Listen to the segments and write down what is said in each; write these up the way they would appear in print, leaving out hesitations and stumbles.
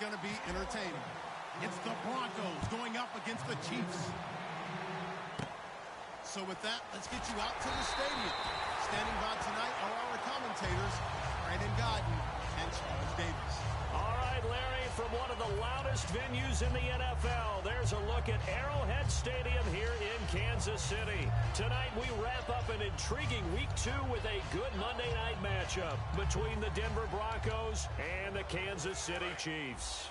going to be entertaining. It's the Broncos going up against the Chiefs. So with that, let's get you out to the stadium. Standing by tonight are our commentators, Brandon Godden and Charles Davis. All right, Larry, from one of the loudest venues in the NFL, there's a look at Arrowhead Stadium here in Kansas City. Tonight, we wrap up an intriguing Week 2 with a good Monday night matchup between the Denver Broncos and the Kansas City Chiefs.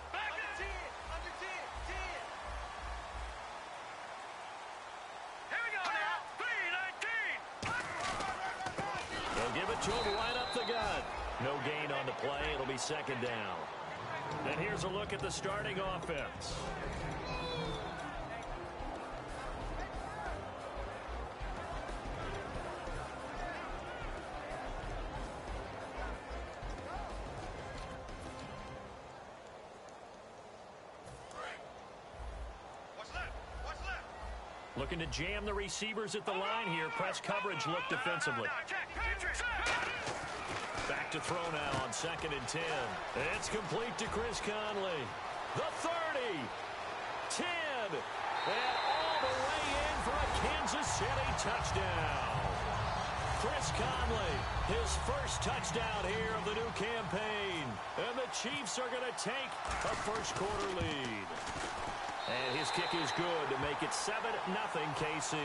Give it to him right up the gut. No gain on the play. It'll be second down. And here's a look at the starting offense. Looking to jam the receivers at the line here. Press coverage look defensively. Back to throw now on 2nd and 10. It's complete to Chris Conley. The 30. 10. And all the way in for a Kansas City touchdown. Chris Conley, his first touchdown here of the new campaign. And the Chiefs are going to take a first-quarter lead. And his kick is good to make it 7-0 KC.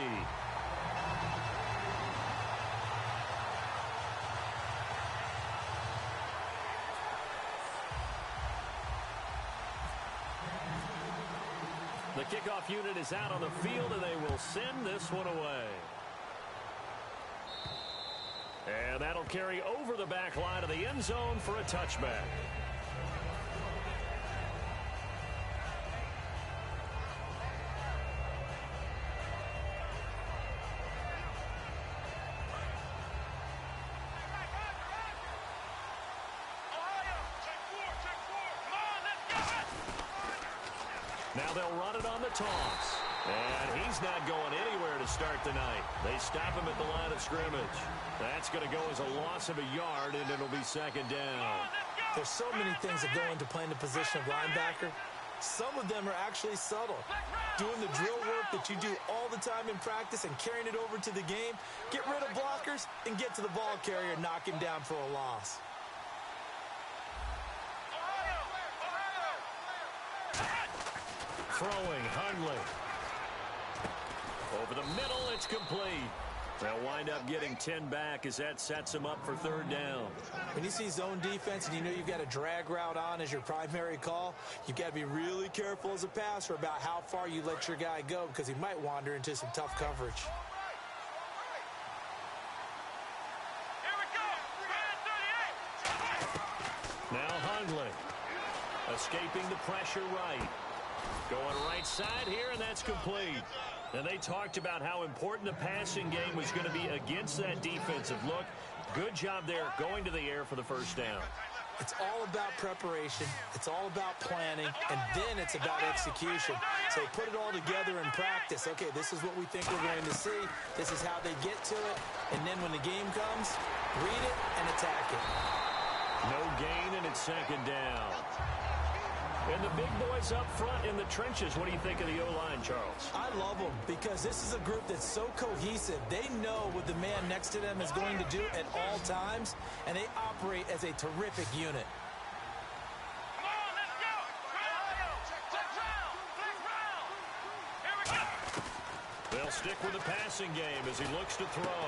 The kickoff unit is out on the field, and they will send this one away. And that'll carry over the back line of the end zone for a touchback. Now they'll run it on the toss. And he's not going anywhere to start the night. They stop him at the line of scrimmage. That's going to go as a loss of a yard, and it'll be second down. There's so many things that go into playing the position of linebacker. Some of them are actually subtle. Doing the drill work that you do all the time in practice and carrying it over to the game. Get rid of blockers and get to the ball carrier and knock him down for a loss. Throwing, Hundley. Over the middle, it's complete. They'll wind up getting 10 back as that sets them up for third down. When you see zone defense and you know you've got a drag route on as your primary call, you've got to be really careful as a passer about how far you let your guy go because he might wander into some tough coverage. Now Hundley. Escaping the pressure right. Going right side here, and that's complete. And they talked about how important the passing game was going to be against that defensive look. Good job there going to the air for the first down. It's all about preparation. It's all about planning, and then it's about execution. So put it all together in practice. Okay, this is what we think we're going to see. This is how they get to it. And then when the game comes, read it and attack it. No gain, and it's second down. And the big boys up front in the trenches. What do you think of the O-line, Charles? I love them because this is a group that's so cohesive. They know what the man next to them is going to do at all times, and they operate as a terrific unit. They'll stick with the passing game as he looks to throw.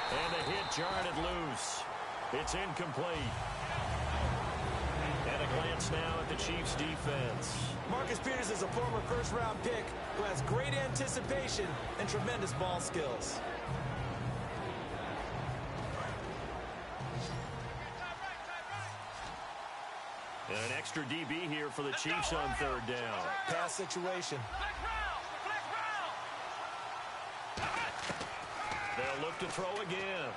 And a hit jarred it loose. It's incomplete. And a glance now at the Chiefs' defense. Marcus Peters is a former first-round pick who has great anticipation and tremendous ball skills. And an extra DB here for the Chiefs on third down. Pass situation. They'll look to throw again.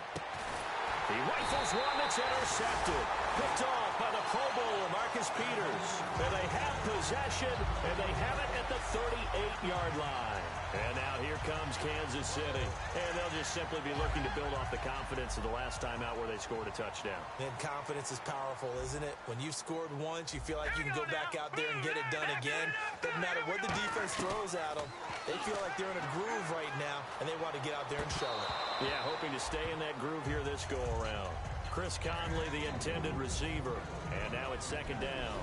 He rifles one that's intercepted. Picked off by the Pro Bowler, Marcus Marcus Peters. And they have possession, and they have it at the 38-yard line. And now here comes Kansas City. And they'll just simply be looking to build off the confidence of the last time out where they scored a touchdown. And confidence is powerful, isn't it? When you've scored once, you feel like you can go back out there and get it done again. Doesn't matter what the defense throws at them. They feel like they're in a groove right now, and they want to get out there and show it. Yeah, hoping to stay in that groove here this go-around. Chris Conley, the intended receiver. And now it's second down.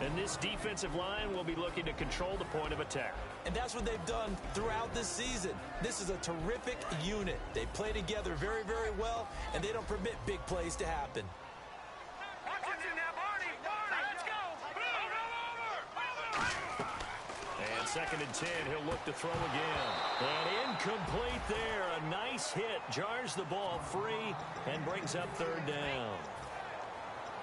And this defensive line will be looking to control the point of attack. And that's what they've done throughout this season. This is a terrific unit. They play together very, very well, and they don't permit big plays to happen. And second and 10, he'll look to throw again. And incomplete there. A nice hit. Jars the ball free and brings up third down.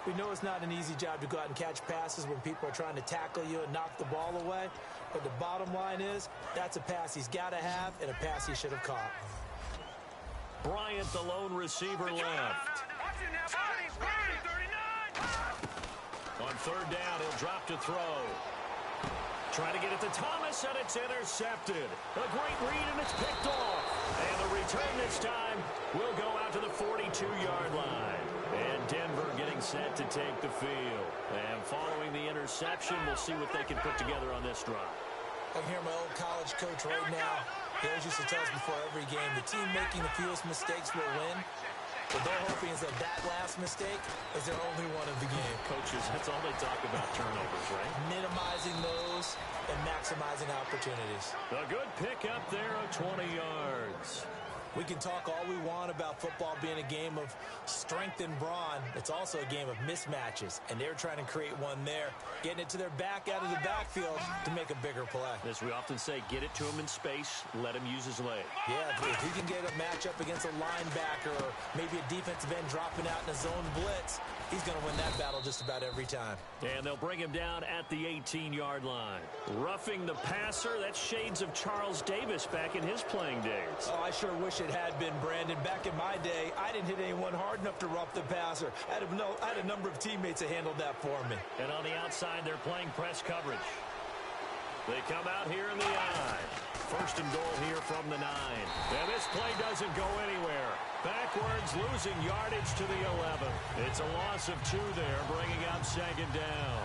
We know it's not an easy job to go out and catch passes when people are trying to tackle you and knock the ball away. But the bottom line is, that's a pass he's got to have and a pass he should have caught. Bryant, the lone receiver, left. On third down, he'll drop to throw. Trying to get it to Thomas, and it's intercepted. A great read, and it's picked off. And the return this time will go out to the 42-yard line. And Denver getting set to take the field. And following the interception, we'll see what they can put together on this drive. I can hear my old college coach right now. He always used to tell us before every game, the team making the fewest mistakes will win. But they're hoping is that last mistake is their only one of the game. Coaches, that's all they talk about, turnovers, right? Minimizing those and maximizing opportunities. A good pick up there of 20 yards. We can talk all we want about football being a game of strength and brawn. It's also a game of mismatches, and they're trying to create one there, getting it to their back out of the backfield to make a bigger play. As we often say, get it to him in space, let him use his leg. Yeah, if he can get a matchup against a linebacker or maybe a defensive end dropping out in a zone blitz, he's going to win that battle just about every time. And they'll bring him down at the 18-yard line. Roughing the passer, that's shades of Charles Davis back in his playing days. Oh, I sure wish it had been, Brandon. Back in my day, I didn't hit anyone hard enough to rough the passer. I had a number of teammates that handled that for me. And on the outside, they're playing press coverage. They come out here in the eye. First and goal here from the 9. And this play doesn't go anywhere. Backwards, losing yardage to the 11. It's a loss of 2 there, bringing up second down.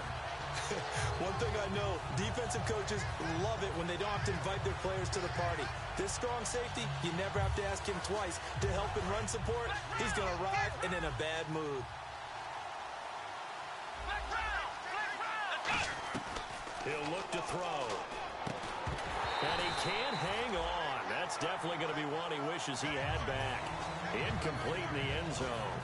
One thing I know, defensive coaches love it when they don't have to invite their players to the party. This strong safety, you never have to ask him twice to help in run support. He's going to arrive and in a bad mood. He'll look to throw. And he can't hang on. That's definitely going to be one he wishes he had back. Incomplete in the end zone.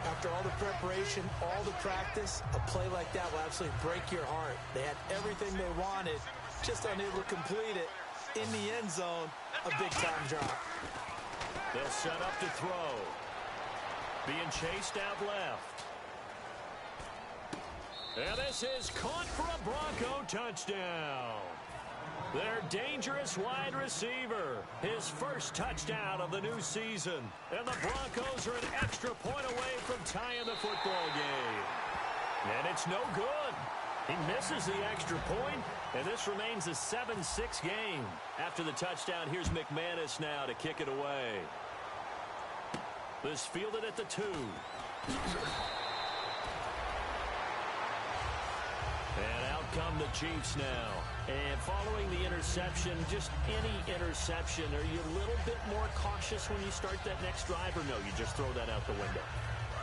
After all the preparation, all the practice, a play like that will absolutely break your heart. They had everything they wanted, just unable to complete it. In the end zone, a big-time drop. They'll set up to throw. Being chased out left. And this is caught for a Bronco touchdown. Their dangerous wide receiver. His first touchdown of the new season. And the Broncos are an extra point away from tying the football game. And it's no good. He misses the extra point, and this remains a 7-6 game. After the touchdown, here's McManus now to kick it away. This fielded at the 2. And out come the Chiefs now. And following the interception, just any interception, are you a little bit more cautious when you start that next drive, or no, you just throw that out the window?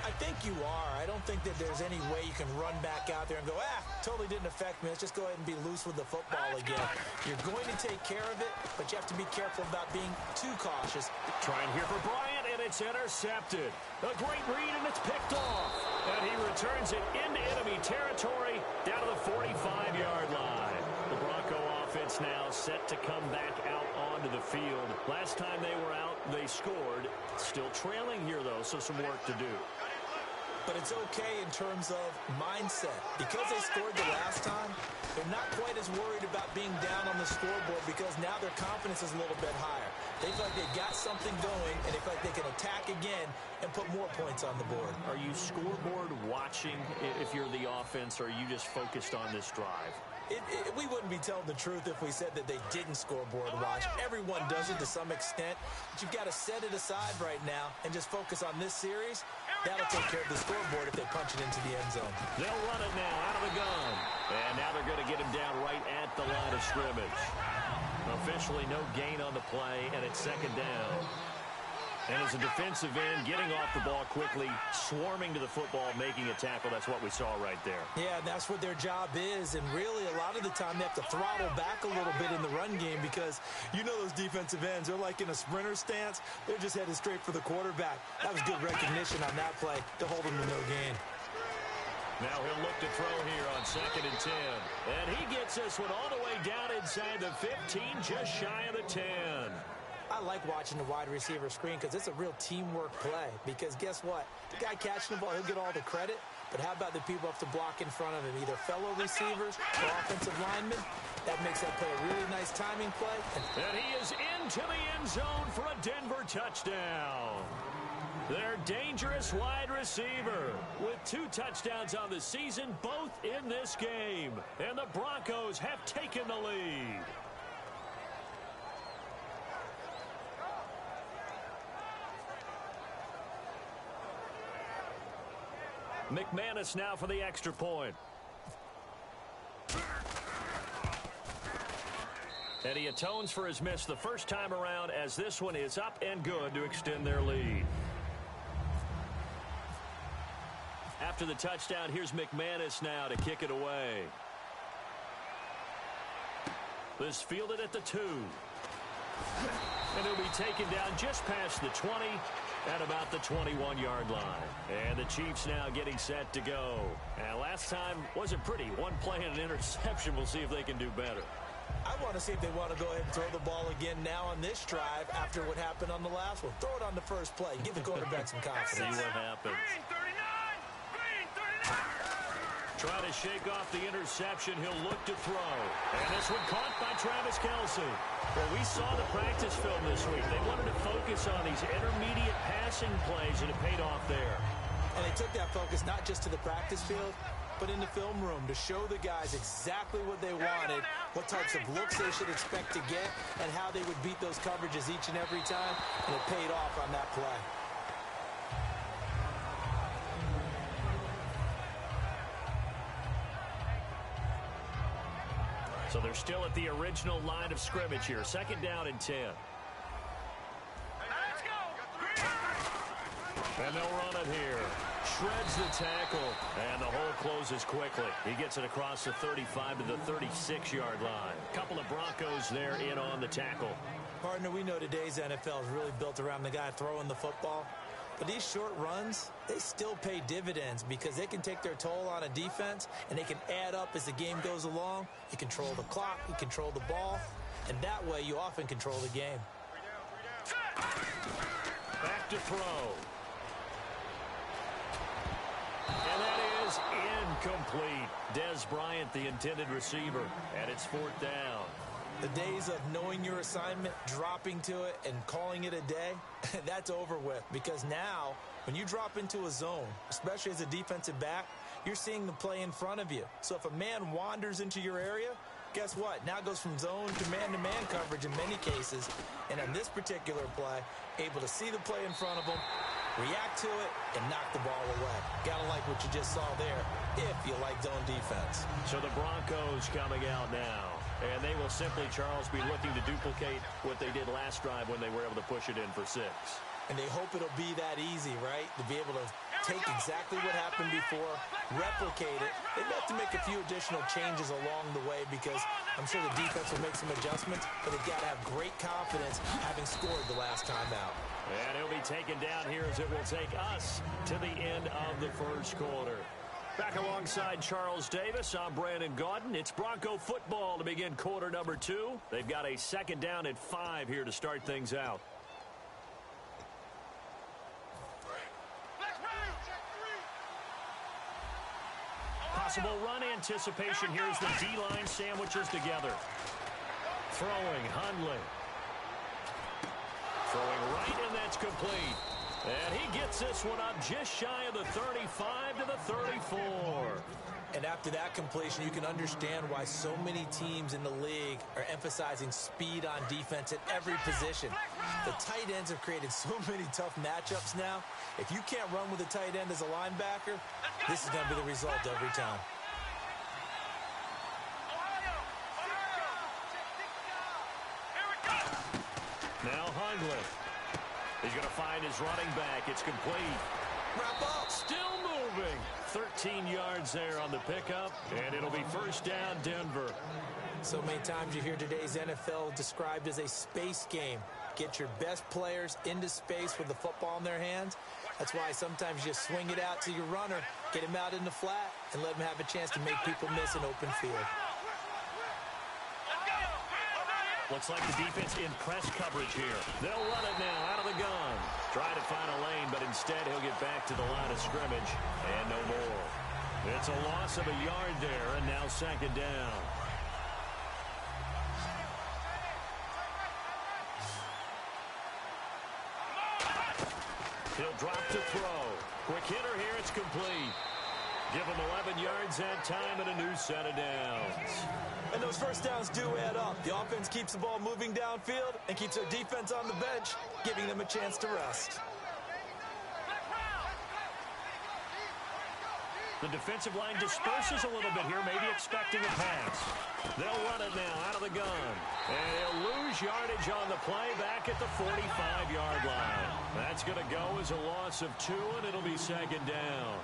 I think you are. I don't think that there's any way you can run back out there and go, totally didn't affect me. Let's just go ahead and be loose with the football again. You're going to take care of it, but you have to be careful about being too cautious. Trying here for Bryant, and it's intercepted. A great read, and it's picked off. And he returns it into enemy territory down to the 45-yard line. The Bronco offense now set to come back out onto the field. Last time they were out, they scored. Still trailing here, though, so some work to do. but it's okay in terms of mindset. Because they scored the last time, they're not quite as worried about being down on the scoreboard because now their confidence is a little bit higher. They feel like they've got something going, and they feel like they can attack again and put more points on the board. Are you scoreboard watching if you're the offense, or are you just focused on this drive? We wouldn't be telling the truth if we said that they didn't scoreboard watch. Everyone does it to some extent, but you've got to set it aside right now and just focus on this series. That'll take care of the scoreboard if they punch it into the end zone. They'll run it now out of the gun. And now they're going to get him down right at the line of scrimmage. Officially no gain on the play, and it's second down. And as a defensive end, getting off the ball quickly, swarming to the football, making a tackle, that's what we saw right there. Yeah, that's what their job is. And really, a lot of the time, they have to throttle back a little bit in the run game because you know those defensive ends, they're like in a sprinter stance. They're just headed straight for the quarterback. That was good recognition on that play to hold them to no gain. Now he'll look to throw here on 2nd and 10. And he gets this one all the way down inside the 15, just shy of the 10. I like watching the wide receiver screen because it's a real teamwork play. Because guess what? The guy catching the ball, he'll get all the credit. But how about the people have to block in front of him, either fellow receivers or offensive linemen? That makes that play a really nice timing play. And he is into the end zone for a Denver touchdown. Their dangerous wide receiver with 2 touchdowns on the season, both in this game. And the Broncos have taken the lead. McManus now for the extra point. And he atones for his miss the first time around as this one is up and good to extend their lead. After the touchdown, here's McManus now to kick it away. This fielded at the 2. And it'll be taken down just past the 20 at about the 21-yard line. And the Chiefs now getting set to go. And last time wasn't pretty. One play and an interception. We'll see if they can do better. I want to see if they want to go ahead and throw the ball again now on this drive after what happened on the last one. Throw it on the first play. Give the quarterback some confidence. See what happens. Trying to shake off the interception. He'll look to throw. And this one caught by Travis Kelce. Well, we saw the practice film this week. They wanted to focus on these intermediate passing plays, and it paid off there. And they took that focus not just to the practice field, but in the film room to show the guys exactly what they wanted, what types of looks they should expect to get, and how they would beat those coverages each and every time. And it paid off on that play. So they're still at the original line of scrimmage here. 2nd down and 10. Let's go. And they'll run it here. Shreds the tackle. And the hole closes quickly. He gets it across the 35 to the 36-yard line. Couple of Broncos there in on the tackle. Partner, we know today's NFL is really built around the guy throwing the football. But these short runs, they still pay dividends because they can take their toll on a defense and they can add up as the game goes along. You control the clock, you control the ball, and that way you often control the game. Back to throw. And that is incomplete. Des Bryant, the intended receiver, and it's 4th down. The days of knowing your assignment, dropping to it, and calling it a day, that's over with. Because now, when you drop into a zone, especially as a defensive back, you're seeing the play in front of you. So if a man wanders into your area, guess what? Now it goes from zone to man-to-man coverage in many cases. And on this particular play, able to see the play in front of him, react to it, and knock the ball away. Gotta like what you just saw there if you like zone defense. So the Broncos coming out now. And they will simply, Charles, be looking to duplicate what they did last drive when they were able to push it in for 6. And they hope it'll be that easy, right? To be able to take exactly what happened before, replicate it. They've got to make a few additional changes along the way because I'm sure the defense will make some adjustments, but they've got to have great confidence having scored the last time out. And he'll be taken down here as it will take us to the end of the first quarter. Back alongside Charles Davis, I'm Brandon Gaudin. It's Bronco football to begin quarter number 2. They've got a 2nd down at 5 here to start things out. Possible run anticipation here as the D-line sandwiches together. Throwing, Hundley. Throwing right, and that's complete. And he gets this one up just shy of the 35 to the 34. And after that completion, you can understand why so many teams in the league are emphasizing speed on defense at every position. The tight ends have created so many tough matchups now. If you can't run with a tight end as a linebacker, this is going to be the result every time. Now Hundley. He's going to find his running back. It's complete. Wrap up. Still moving. 13 yards there on the pickup, and it'll be first down, Denver. So many times you hear today's NFL described as a space game. Get your best players into space with the football in their hands. That's why sometimes you swing it out to your runner, get him out in the flat, and let him have a chance to make people miss an open field. Looks like the defense in press coverage here. They'll run it now out of the gun. Try to find a lane, but instead he'll get back to the line of scrimmage. And no more. It's a loss of a yard there, and now second down. He'll drop to throw. Quick hitter here, it's complete. Give him 11 yards that time and a new set of downs. And those first downs do add up. The offense keeps the ball moving downfield and keeps their defense on the bench, giving them a chance to rest. The defensive line disperses a little bit here, maybe expecting a pass. They'll run it now out of the gun. And he'll lose yardage on the play back at the 45-yard line. That's going to go as a loss of 2, and it'll be second down.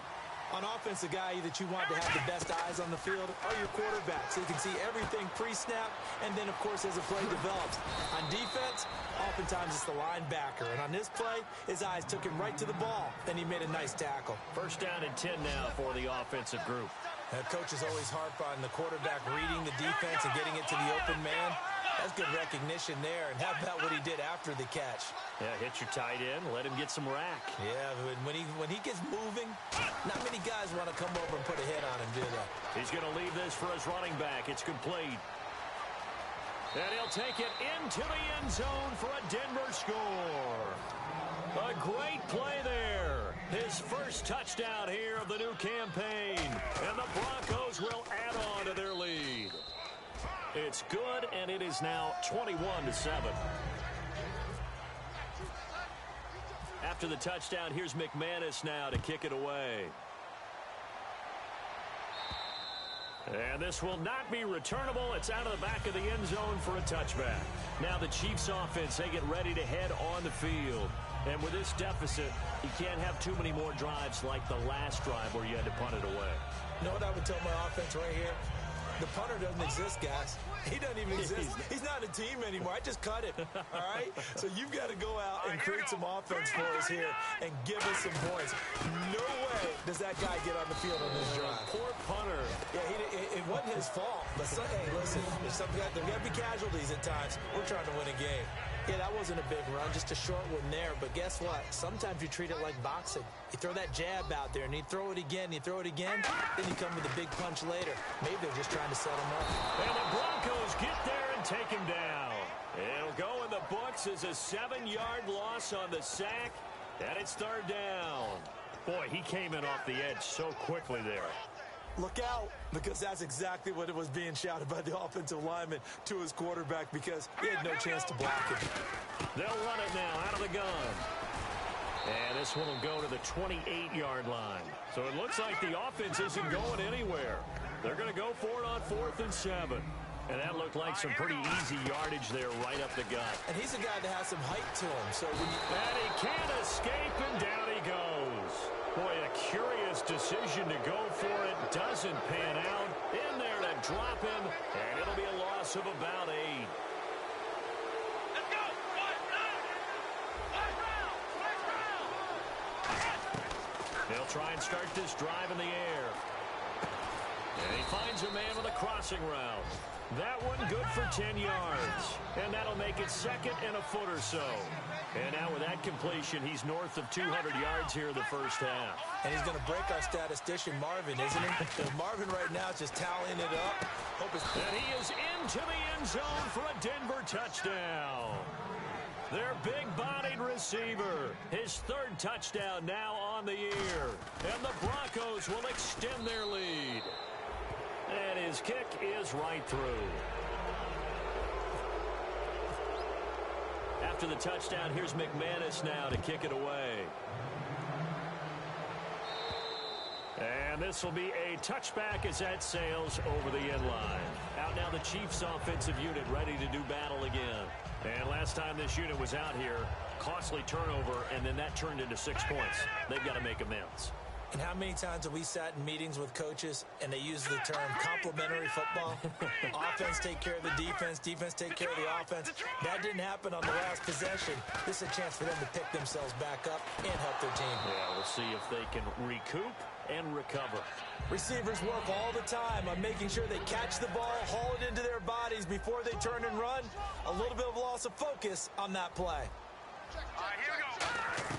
On offense, the guy that you want to have the best eyes on the field are your quarterbacks. So you can see everything pre-snap, and then, of course, as the play develops. On defense, oftentimes it's the linebacker. And on this play, his eyes took him right to the ball. Then he made a nice tackle. First down and 10 now for the offensive group. Coaches always harp on the quarterback reading the defense and getting it to the open man. That's good recognition there. And how about what he did after the catch? Yeah, hit your tight end, let him get some rack. Yeah, when he gets moving, not many guys want to come over and put a hit on him, do they? He's going to leave this for his running back. It's complete. And he'll take it into the end zone for a Denver score. A great play there. His first touchdown here of the new campaign. And the Broncos will add on to their lead. It's good, and it is now 21-7. After the touchdown, here's McManus now to kick it away. And this will not be returnable. It's out of the back of the end zone for a touchback. Now the Chiefs offense, they get ready to head on the field. And with this deficit, you can't have too many more drives like the last drive where you had to punt it away. You know what I would tell my offense right here? The punter doesn't exist, guys. He doesn't even exist. He's not a team anymore. I just cut it, all right? So you've got to go out and create some offense for us here and give us some points. No way does that guy get on the field on this drive. Poor punter. Yeah, it wasn't his fault. But, hey, listen, there's got to be casualties at times. We're trying to win a game. Yeah, that wasn't a big run, just a short one there. But guess what? Sometimes you treat it like boxing. You throw that jab out there, and you throw it again, then you come with a big punch later. Maybe they're just trying to set him up. And the Broncos get there and take him down. It'll go in the books as a 7-yard loss on the sack, and it's third down. Boy, he came in off the edge so quickly there. Look out, because that's exactly what it was being shouted by the offensive lineman to his quarterback, because he had no chance to block him. They'll run it now out of the gun. And this one will go to the 28-yard line. So it looks like the offense isn't going anywhere. They're going to go for it on 4th and 7. And that looked like some pretty easy yardage there right up the gut. And he's a guy that has some height to him. So when you... And he can't escape, and down he goes. Boy, a curious decision to go for it. Doesn't pan out. In there to drop him, and it'll be a loss of about 8. They'll try and start this drive in the air. And he finds a man with a crossing route. That one good for 10 yards. And that'll make it second and a foot or so. And now with that completion, he's north of 200 yards here in the first half. And he's going to break our statistician, Marvin, isn't he? Marvin right now is just tallying it up. And he is into the end zone for a Denver touchdown. Their big-bodied receiver. His third touchdown now on the year. And the Broncos will extend their lead. And his kick is right through. After the touchdown, here's McManus now to kick it away. And this will be a touchback as that sails over the end line. Out now the Chiefs offensive unit ready to do battle again. And last time this unit was out here, costly turnover, and then that turned into 6 points. They've got to make amends. And how many times have we sat in meetings with coaches and they use the term complementary football? Offense take care of the defense, defense take care of the offense. That didn't happen on the last possession. This is a chance for them to pick themselves back up and help their team. Yeah, we'll see if they can recoup and recover. Receivers work all the time on making sure they catch the ball, haul it into their bodies before they turn and run. A little bit of loss of focus on that play. All right, here we go.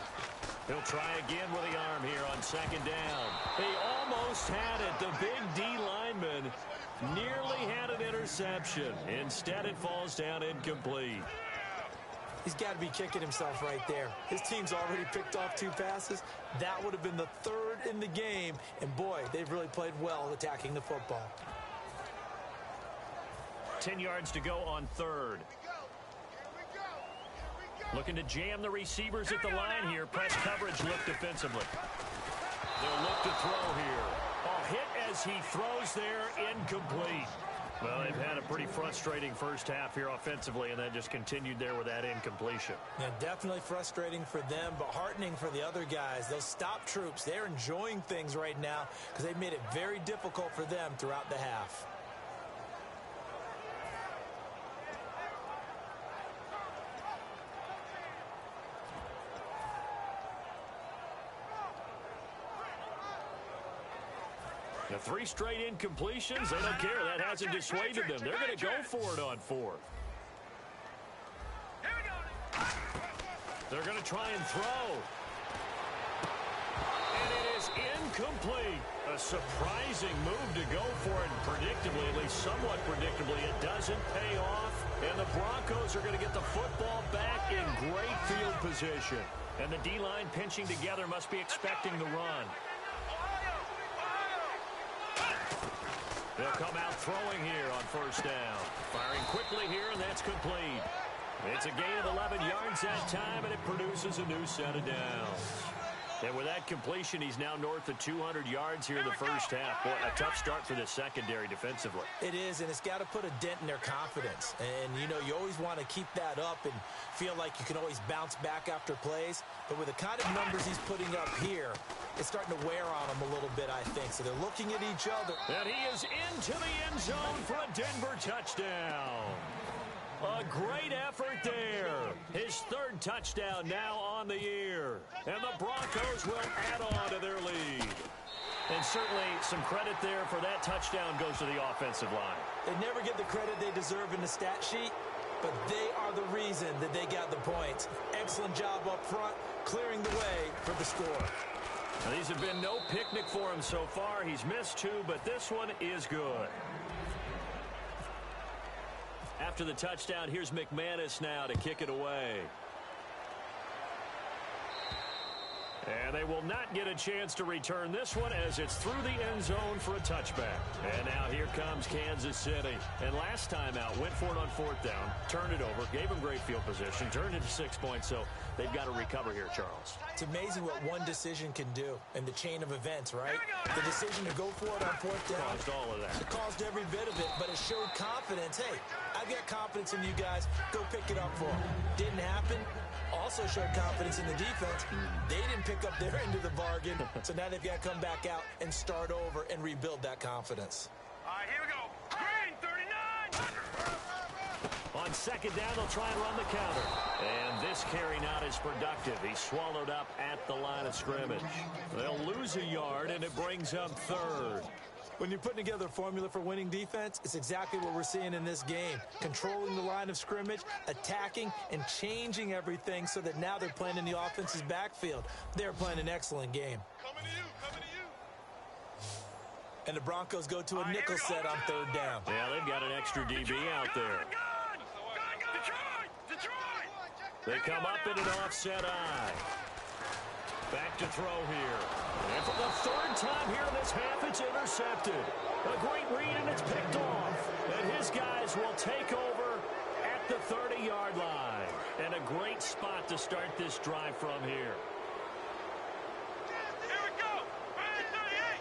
He'll try again with the arm here on second down. He almost had it. The big D lineman nearly had an interception. Instead, it falls down incomplete. He's got to be kicking himself right there. His team's already picked off 2 passes. That would have been the 3rd in the game. And, boy, they've really played well attacking the football. 10 yards to go on 3rd. Looking to jam the receivers at the line here. Press coverage look defensively. They'll look to throw here. A hit as he throws there, incomplete. Well, they've had a pretty frustrating first half here offensively, and that just continued there with that incompletion. Yeah, definitely frustrating for them, but heartening for the other guys. Those stop troops, they're enjoying things right now because they've made it very difficult for them throughout the half. The 3 straight incompletions, they don't care. That hasn't dissuaded them. They're going to go for it on 4th. They're going to try and throw. And it is incomplete. A surprising move to go for it. Predictably, at least somewhat predictably, it doesn't pay off. And the Broncos are going to get the football back in great field position. And the D-line pinching together must be expecting the run. They'll come out throwing here on first down. Firing quickly here, and that's complete. It's a gain of 11 yards that time, and it produces a new set of downs. And with that completion, he's now north of 200 yards here in the first half. Boy, a tough start for the secondary defensively. It is, and it's got to put a dent in their confidence. And, you know, you always want to keep that up and feel like you can always bounce back after plays. But with the kind of numbers he's putting up here, it's starting to wear on them a little bit, I think. So they're looking at each other. And he is into the end zone for a Denver touchdown. A great effort there. His 3rd touchdown now on the year. And the Broncos will add on to their lead. And certainly some credit there for that touchdown goes to the offensive line. They never get the credit they deserve in the stat sheet, but they are the reason that they got the points. Excellent job up front, clearing the way for the score. Now, these have been no picnic for him so far. He's missed 2, but this one is good. After the touchdown, here's McManus now to kick it away. And they will not get a chance to return this one as it's through the end zone for a touchback. And now here comes Kansas City. And last time out, went for it on 4th down, turned it over, gave them great field position, turned it to 6 points, so they've got to recover here, Charles. It's amazing what one decision can do in the chain of events, right? The decision to go for it on 4th down. Caused all of that. It caused every bit of it, but it showed confidence. Hey, I've got confidence in you guys. Go pick it up for them. Didn't happen. Also showed confidence in the defense. They didn't pick up their end of the bargain, so now they've got to come back out and start over and rebuild that confidence. All right, here we go. Green, 39. On second down, they'll try and run the counter. And this carry not as productive. He's swallowed up at the line of scrimmage. They'll lose a yard, and it brings up 3rd. When you're putting together a formula for winning defense, it's exactly what we're seeing in this game. Controlling the line of scrimmage, attacking, and changing everything so that now they're playing in the offense's backfield. They're playing an excellent game. Coming to you, coming to you. And the Broncos go to a nickel set on third down. Yeah, they've got an extra DB out there. Detroit! They come up in an offset eye. Back to throw here. And for the third time here in this half, it's intercepted. A great read, and it's picked off. And his guys will take over at the 30-yard line. And a great spot to start this drive from here. Here we go! Brand 38!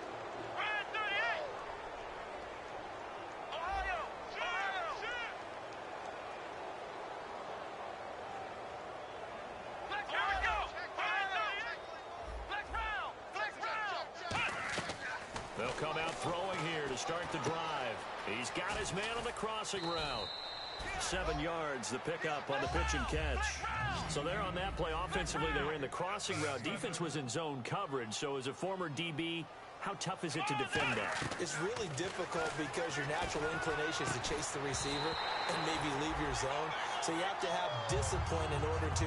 Brand 38! Ohio! Here we go! Brand 38! Flex round! They'll come out throwing here to start the drive. He's got his man on the crossing route. 7 yards, the pickup on the pitch and catch. So they're on that play. Offensively, they were in the crossing route. Defense was in zone coverage. So as a former DB, how tough is it to defend that? It's really difficult because your natural inclination is to chase the receiver and maybe leave your zone. So you have to have discipline in order to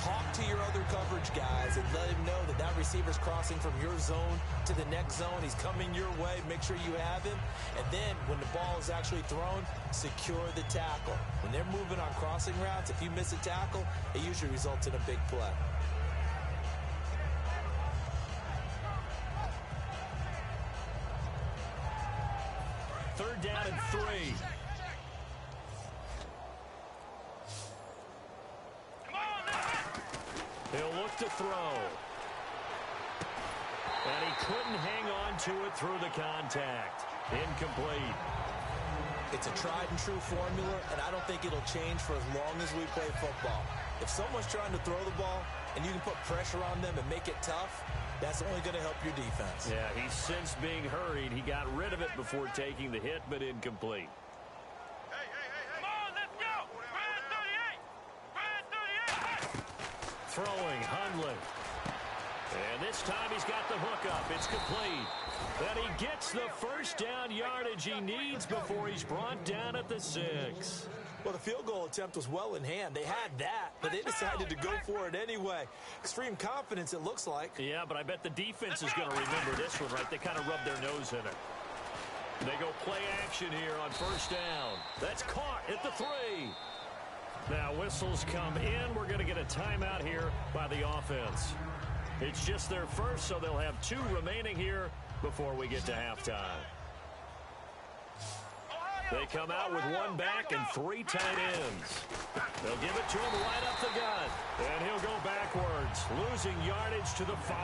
talk to your other coverage guys and let him know that that receiver's crossing from your zone to the next zone. He's coming your way. Make sure you have him. And then when the ball is actually thrown, secure the tackle. When they're moving on crossing routes, if you miss a tackle, it usually results in a big play. Third down and 3. He'll look to throw. And he couldn't hang on to it through the contact. Incomplete. It's a tried and true formula, and I don't think it'll change for as long as we play football. If someone's trying to throw the ball and you can put pressure on them and make it tough, that's only going to help your defense. Yeah, he's since being hurried. He got rid of it before taking the hit, but incomplete. Hey! Come on, let's go! Brand 38! Throwing, Hundley. And this time he's got the hook up. It's complete. And he gets the first down yardage he needs before he's brought down at the 6. Well, the field goal attempt was well in hand. They had that, but they decided to go for it anyway. Extreme confidence, it looks like. Yeah, but I bet the defense is going to remember this one, right? They kind of rubbed their nose in it. They go play action here on first down. That's caught at the 3. Now whistles come in. We're going to get a timeout here by the offense. It's just their first, so they'll have 2 remaining here before we get to halftime. They come out with 1 back and 3 tight ends. They'll give it to him right up the gut. And he'll go backwards, losing yardage to the 5.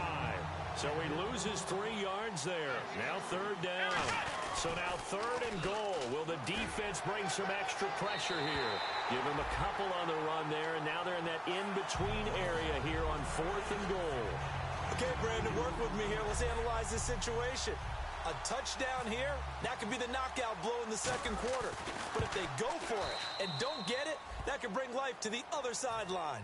So he loses 3 yards there. Now third down. So now third and goal. Will the defense bring some extra pressure here? Give him a couple on the run there, and now they're in that in-between area here on 4th and goal. Okay, Brandon, work with me here. Let's analyze this situation. A touchdown here, that could be the knockout blow in the second quarter. But if they go for it and don't get it, that could bring life to the other sideline.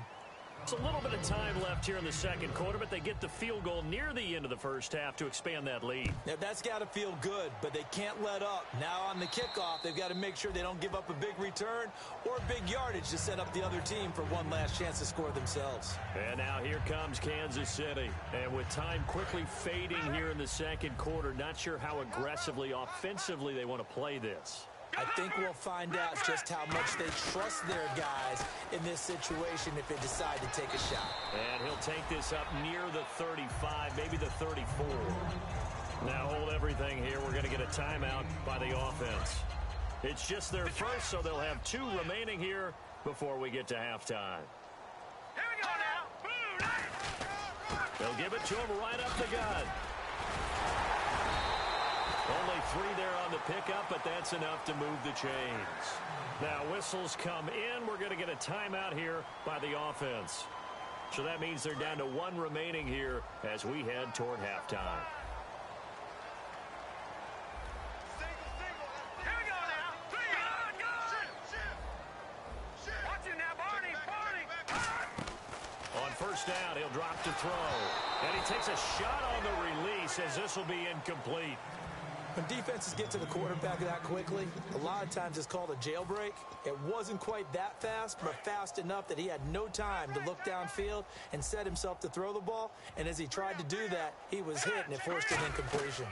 It's a little bit of time left here in the second quarter, but they get the field goal near the end of the first half to expand that lead. Now, that's got to feel good, but they can't let up. Now on the kickoff, they've got to make sure they don't give up a big return or big yardage to set up the other team for one last chance to score themselves. And now here comes Kansas City. And with time quickly fading here in the second quarter, not sure how aggressively, offensively they want to play this. I think we'll find out just how much they trust their guys in this situation if they decide to take a shot. And he'll take this up near the 35, maybe the 34. Now hold everything here. We're going to get a timeout by the offense. It's just their first, so they'll have 2 remaining here before we get to halftime. Here we go now! They'll give it to him right up the gut. Only 3 there on the pickup, but that's enough to move the chains. Now whistles come in. We're going to get a timeout here by the offense. So that means they're down to 1 remaining here as we head toward halftime. Here we go now! 3, go! Watch it now, Barney! On first down, he'll drop to throw. And he takes a shot on the release as this will be incomplete. When defenses get to the quarterback that quickly, a lot of times it's called a jailbreak. It wasn't quite that fast, but fast enough that he had no time to look downfield and set himself to throw the ball. And as he tried to do that, he was hit, and it forced an incompletion.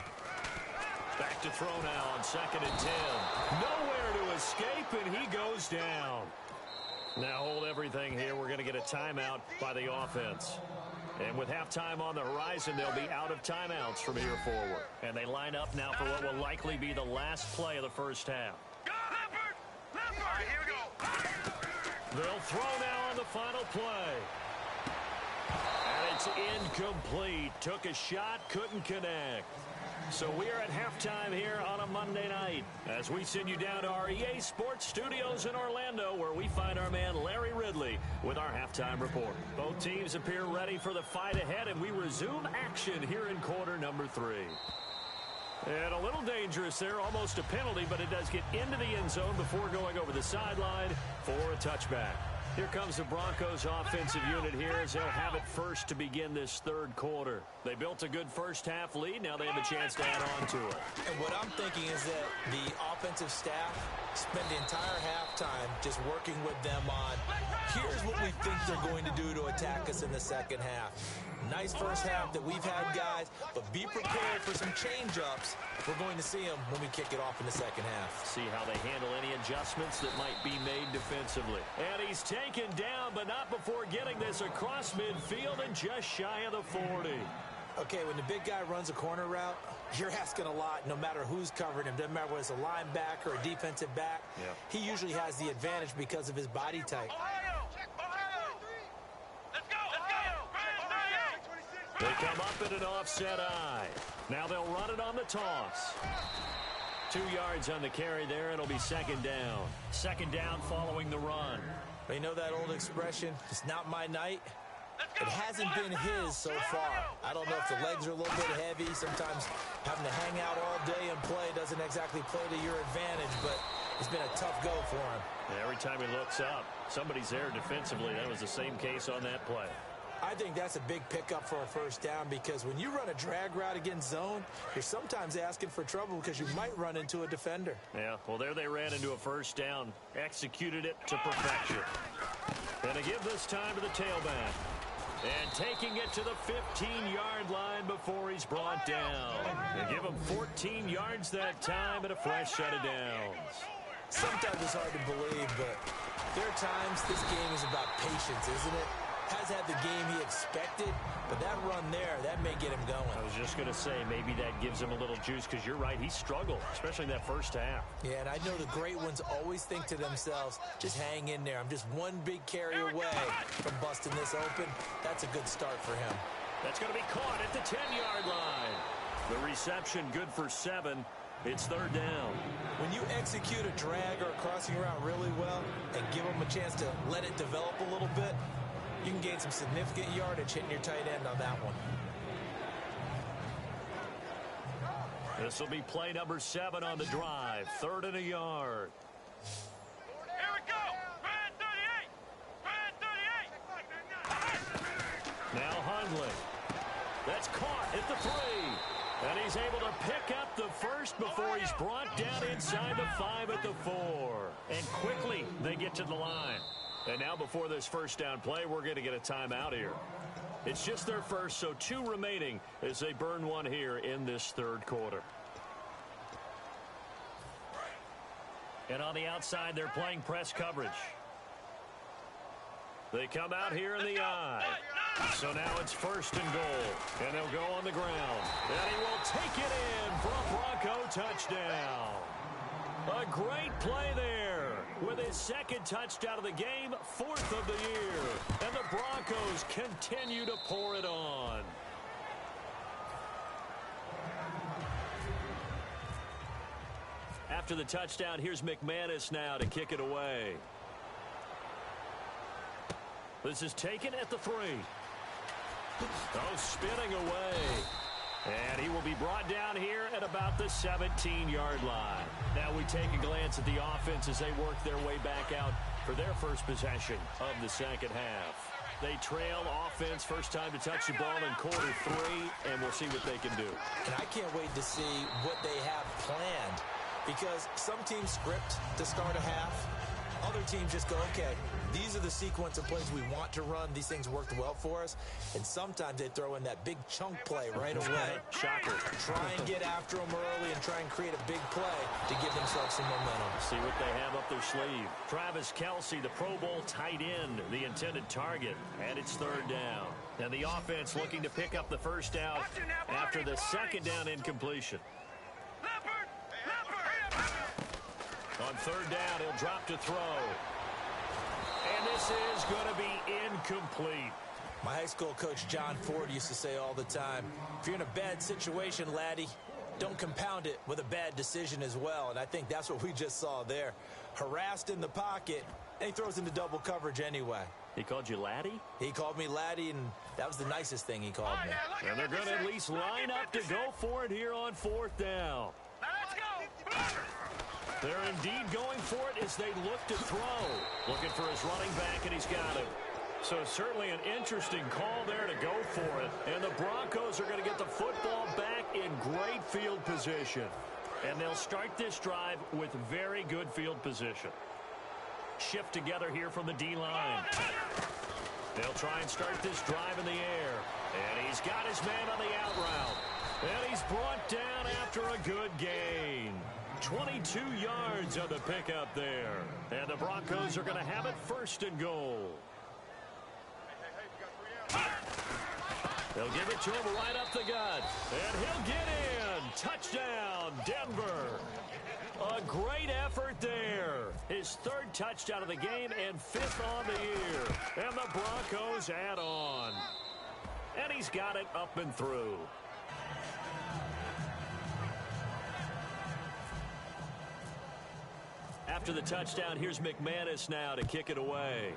Back to throw now on 2nd and 10. Nowhere to escape, and he goes down. Now hold everything here. We're going to get a timeout by the offense. And with halftime on the horizon, they'll be out of timeouts from here forward. And they line up now for what will likely be the last play of the first half. Go, Leopard! All right, here we go. They'll throw now on the final play. And it's incomplete. Took a shot, couldn't connect. So we are at halftime here on a Monday night as we send you down to our EA Sports Studios in Orlando, where we find our man Larry Ridley with our halftime report. Both teams appear ready for the fight ahead, and we resume action here in quarter number 3. And a little dangerous there, almost a penalty, but it does get into the end zone before going over the sideline for a touchback. Here comes the Broncos offensive unit here as they'll have it first to begin this third quarter. They built a good first half lead. Now they have a chance to add on to it. And what I'm thinking is that the offensive staff spent the entire halftime just working with them on, here's what we think they're going to do to attack us in the second half. Nice first half that we've had, guys, but be prepared for some change-ups. We're going to see them when we kick it off in the second half. See how they handle any adjustments that might be made defensively. And he's taken down, but not before getting this across midfield and just shy of the 40. Okay, when the big guy runs a corner route, you're asking a lot no matter who's covering him. Doesn't matter whether it's a linebacker or a defensive back. Yeah. He usually has the advantage because of his body type. Ohio! Let's go! They come up in an offset eye. Now they'll run it on the toss. 2 yards on the carry there. It'll be 2nd down. 2nd down following the run. You know that old expression, it's not my night? It hasn't been his so far. I don't know if the legs are a little bit heavy. Sometimes having to hang out all day and play doesn't exactly play to your advantage, but it's been a tough go for him. And every time he looks up, somebody's there defensively. That was the same case on that play. I think that's a big pickup for a first down because when you run a drag route against zone, you're sometimes asking for trouble because you might run into a defender. Yeah, well, there they ran into a first down, executed it to perfection. And to give this time to the tailback. And taking it to the 15-yard line before he's brought down. They give him 14 yards that time and a fresh set of downs. Sometimes it's hard to believe, but there are times this game is about patience, isn't it? Has had the game he expected, but that run there, that may get him going. I was just going to say, maybe that gives him a little juice because you're right, he struggled, especially in that first half. Yeah, and I know the great ones always think to themselves, just hang in there. I'm just one big carry away from busting this open. That's a good start for him. That's going to be caught at the 10-yard line. The reception good for 7. It's 3rd down. When you execute a drag or a crossing route really well and give them a chance to let it develop a little bit, you can gain some significant yardage hitting your tight end on that one. This will be play number 7 on the drive. 3rd and a yard. Here we go! Red 38! Now Hundley. That's caught at the 3. And he's able to pick up the first before he's brought down inside the 5 at the 4. And quickly they get to the line. And now before this first down play, we're going to get a timeout here. It's just their first, so 2 remaining as they burn one here in this 3rd quarter. And on the outside, they're playing press coverage. They come out here in the eye. So now it's 1st and goal. And they'll go on the ground. And he will take it in for a Bronco touchdown. A great play there with his 2nd touchdown of the game, 4th of the year. And the Broncos continue to pour it on. After the touchdown, here's McManus now to kick it away. This is taken at the 3. Oh, spinning away. And he will be brought down here at about the 17-yard line. Now we take a glance at the offense as they work their way back out for their first possession of the second half. They trail offense, first time to touch the ball in quarter 3, and we'll see what they can do. And I can't wait to see what they have planned, because some teams script to start a half. Other teams just go, okay, these are the sequence of plays we want to run. These things worked well for us. And sometimes they throw in that big chunk play right away. Shocker. Try and get after them early and try and create a big play to give themselves some momentum. See what they have up their sleeve. Travis Kelce, the Pro Bowl tight end, the intended target, and it's 3rd down. And the offense looking to pick up the first down after the 2nd down incompletion. On 3rd down, he'll drop to throw. And this is going to be incomplete. My high school coach, John Ford, used to say all the time, if you're in a bad situation, laddie, don't compound it with a bad decision as well. And I think that's what we just saw there. Harassed in the pocket, and he throws into double coverage anyway. He called you laddie? He called me laddie, and that was the nicest thing he called me. And they're going to at least line up to go for it here on 4th down. Let's go. They're indeed going for it as they look to throw. Looking for his running back, and he's got it. So certainly an interesting call there to go for it. And the Broncos are going to get the football back in great field position. And they'll start this drive with very good field position. Shift together here from the D-line. They'll try and start this drive in the air. And he's got his man on the out route. And he's brought down after a good gain. 22 yards on the pickup there. And the Broncos are going to have it 1st and goal. They'll give it to him right up the gut. And he'll get in. Touchdown, Denver. A great effort there. His 3rd touchdown of the game and 5th on the year. And the Broncos add on. And he's got it up and through. After the touchdown, here's McManus now to kick it away.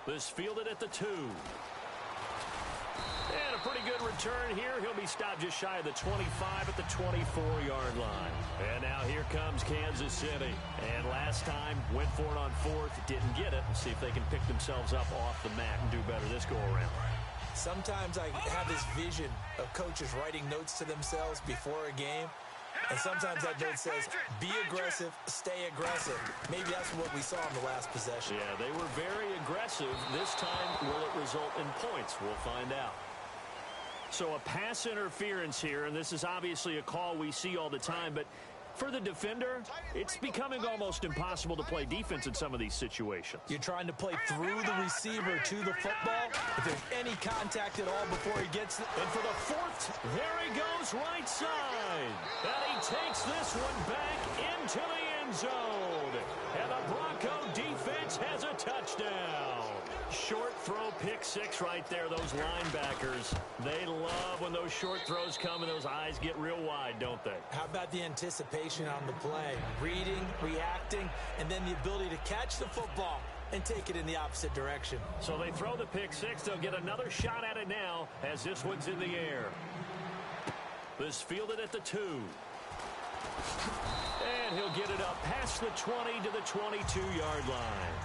This fielded at the 2. And a pretty good return here. He'll be stopped just shy of the 25 at the 24-yard line. And now here comes Kansas City. And last time, went for it on 4th, didn't get it. Let's see if they can pick themselves up off the mat and do better this go-around. Sometimes I have this vision of coaches writing notes to themselves before a game. And sometimes that note says, be aggressive, stay aggressive. Maybe that's what we saw in the last possession. Yeah, they were very aggressive. This time, will it result in points? We'll find out. So a pass interference here, and this is obviously a call we see all the time, but for the defender, it's becoming almost impossible to play defense in some of these situations. You're trying to play through the receiver to the football. If there's any contact at all before he gets it. And for the 4th, there he goes right side. And he takes this one back into the end zone. And the Bronco defense has a touchdown. Short throw, pick 6 right there. Those linebackers, they love when those short throws come and those eyes get real wide, don't they? How about the anticipation on the play? Reading, reacting, and then the ability to catch the football and take it in the opposite direction. So they throw the pick 6. They'll get another shot at it now as this one's in the air. This fielded at the 2. And he'll get it up past the 20 to the 22-yard line.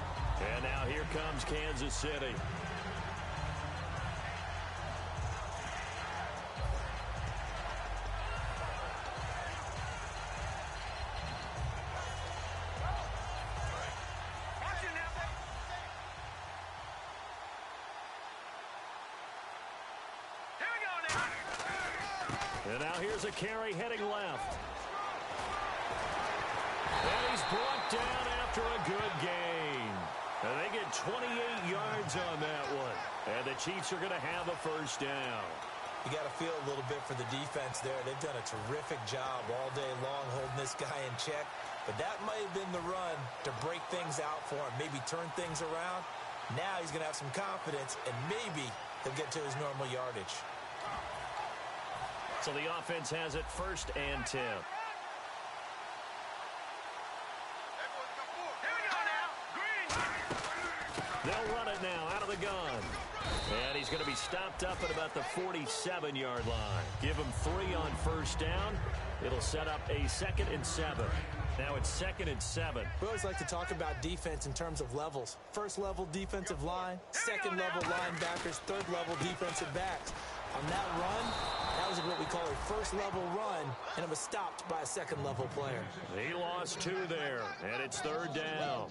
And now here comes Kansas City. And now here's a carry heading left. And he's brought down after a good gain. And they get 28 yards on that one. And the Chiefs are going to have a first down. You got to feel a little bit for the defense there. They've done a terrific job all day long holding this guy in check. But that might have been the run to break things out for him, maybe turn things around. Now he's going to have some confidence, and maybe he'll get to his normal yardage. So the offense has it 1st and 10. They'll run it now out of the gun. And he's going to be stopped up at about the 47-yard line. Give him 3 on first down. It'll set up a 2nd and 7. Now it's 2nd and 7. We always like to talk about defense in terms of levels. First level defensive line, second level linebackers, third level defensive backs. On that run, that was what we call a first level run, and it was stopped by a second level player. He lost 2 there, and it's 3rd down.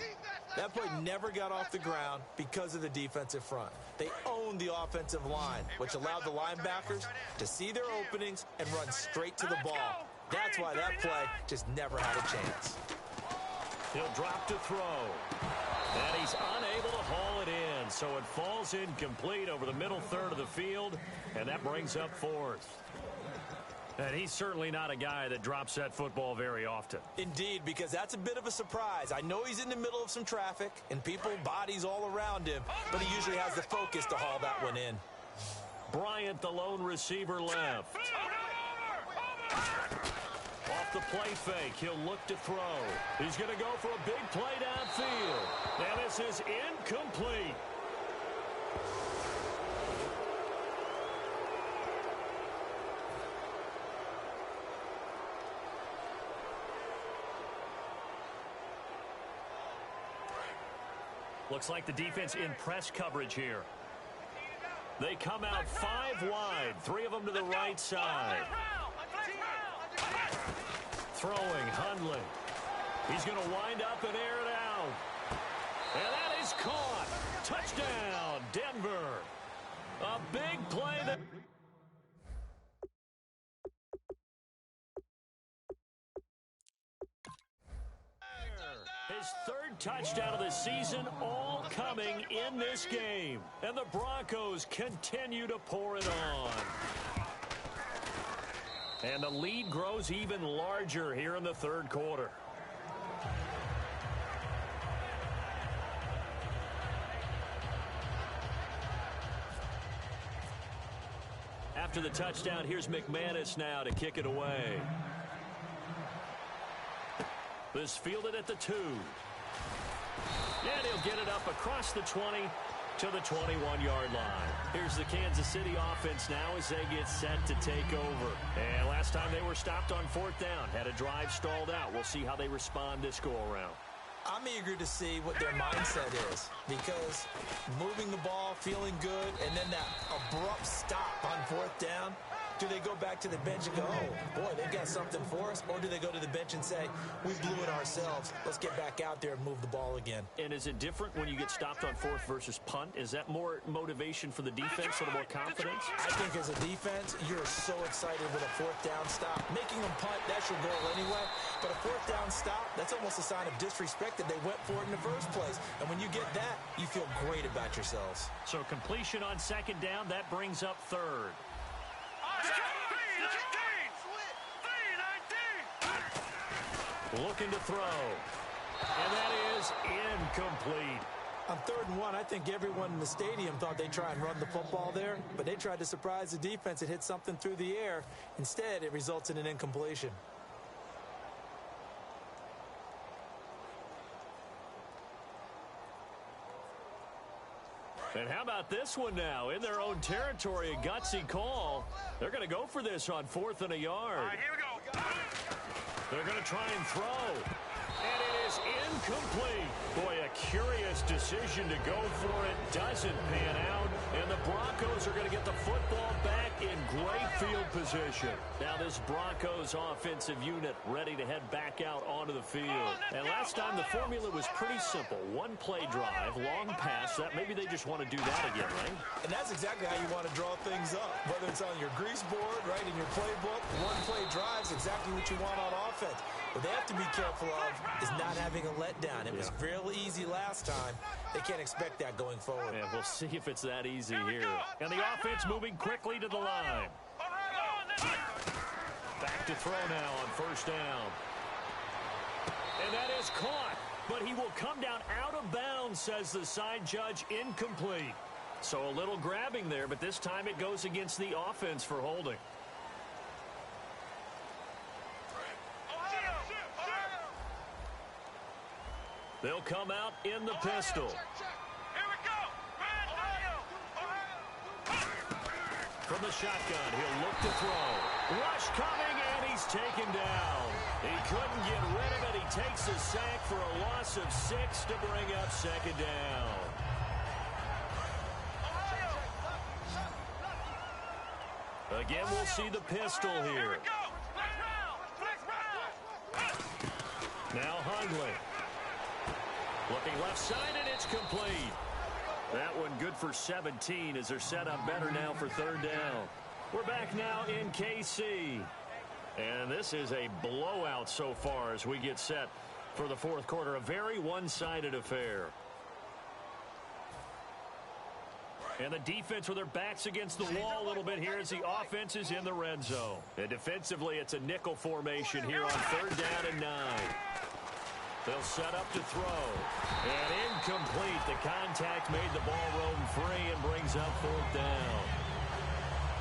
That play never got off the ground because of the defensive front. They owned the offensive line, which allowed the linebackers to see their openings and run straight to the ball. That's why that play just never had a chance. He'll drop to throw. And he's unable to haul it in, so it falls incomplete over the middle third of the field, and that brings up 4th. And he's certainly not a guy that drops that football very often. Indeed, because that's a bit of a surprise. I know he's in the middle of some traffic and people, bodies all around him, but he usually has the focus to haul that one in. Bryant, the lone receiver, left. Off the play fake, he'll look to throw. He's going to go for a big play downfield. And this is incomplete. Looks like the defense in press coverage here. They come out 5 wide, 3 of them to the right side. Throwing, Hundley. He's going to wind up and air it out. And that is caught. Touchdown, Denver. A big play that... His 3rd touchdown of the season, all coming in this game. And the Broncos continue to pour it on. And the lead grows even larger here in the 3rd quarter. After the touchdown, here's McManus now to kick it away. This fielded at the 2. And he'll get it up across the 20 to the 21-yard line. Here's the Kansas City offense now as they get set to take over. And last time they were stopped on 4th down, had a drive stalled out. We'll see how they respond this go-around. I'm eager to see what their mindset is, because moving the ball, feeling good, and then that abrupt stop on 4th down, do they go back to the bench and go, oh, boy, they've got something for us? Or do they go to the bench and say, we blew it ourselves. Let's get back out there and move the ball again. And is it different when you get stopped on 4th versus punt? Is that more motivation for the defense, a little more confidence? I think as a defense, you're so excited with a 4th down stop. Making them punt, that's your goal anyway. But a 4th down stop, that's almost a sign of disrespect that they went for it in the first place. And when you get that, you feel great about yourselves. So completion on 2nd down, that brings up 3rd. Looking to throw. And that is incomplete. On 3rd and 1, I think everyone in the stadium thought they'd try and run the football there, but they tried to surprise the defense and hit something through the air. Instead, it results in an incompletion. And how about this one now? In their own territory, a gutsy call. They're going to go for this on 4th and a yard. All right, here we go. They're going to try and throw. And it is incomplete. Boy, a curious decision to go for it. Doesn't pan out. And the Broncos are going to get the football back in great field position. Now this Broncos offensive unit ready to head back out onto the field. And last time the formula was pretty simple. 1 play drive, long pass. That maybe they just want to do that again, right? And that's exactly how you want to draw things up. Whether it's on your grease board, right, in your playbook, 1 play drive is exactly what you want on offense. What they have to be careful of is not having a letdown. It was real easy last time. They can't expect that going forward. And we'll see if it's that easy here. And the offense moving quickly to the line. Back to throw now on 1st down. And that is caught. But he will come down out of bounds, says the side judge, incomplete. So a little grabbing there, but this time it goes against the offense for holding. They'll come out in the pistol. Here we from the shotgun. He'll look to throw. Rush coming, and he's taken down. He couldn't get rid of it. He takes a sack for a loss of 6 to bring up second down. Again, we'll see the pistol here. Now Hundley. Looking left side, and it's complete. That one good for 17 as they're set up better now for third down. We're back now in KC. And this is a blowout so far as we get set for the fourth quarter. A very one-sided affair. And the defense with their backs against the wall a little bit here as the offense is in the red zone. And defensively, it's a nickel formation here on third down and 9. They'll set up to throw. And incomplete. The contact made the ball roam free and brings up fourth down.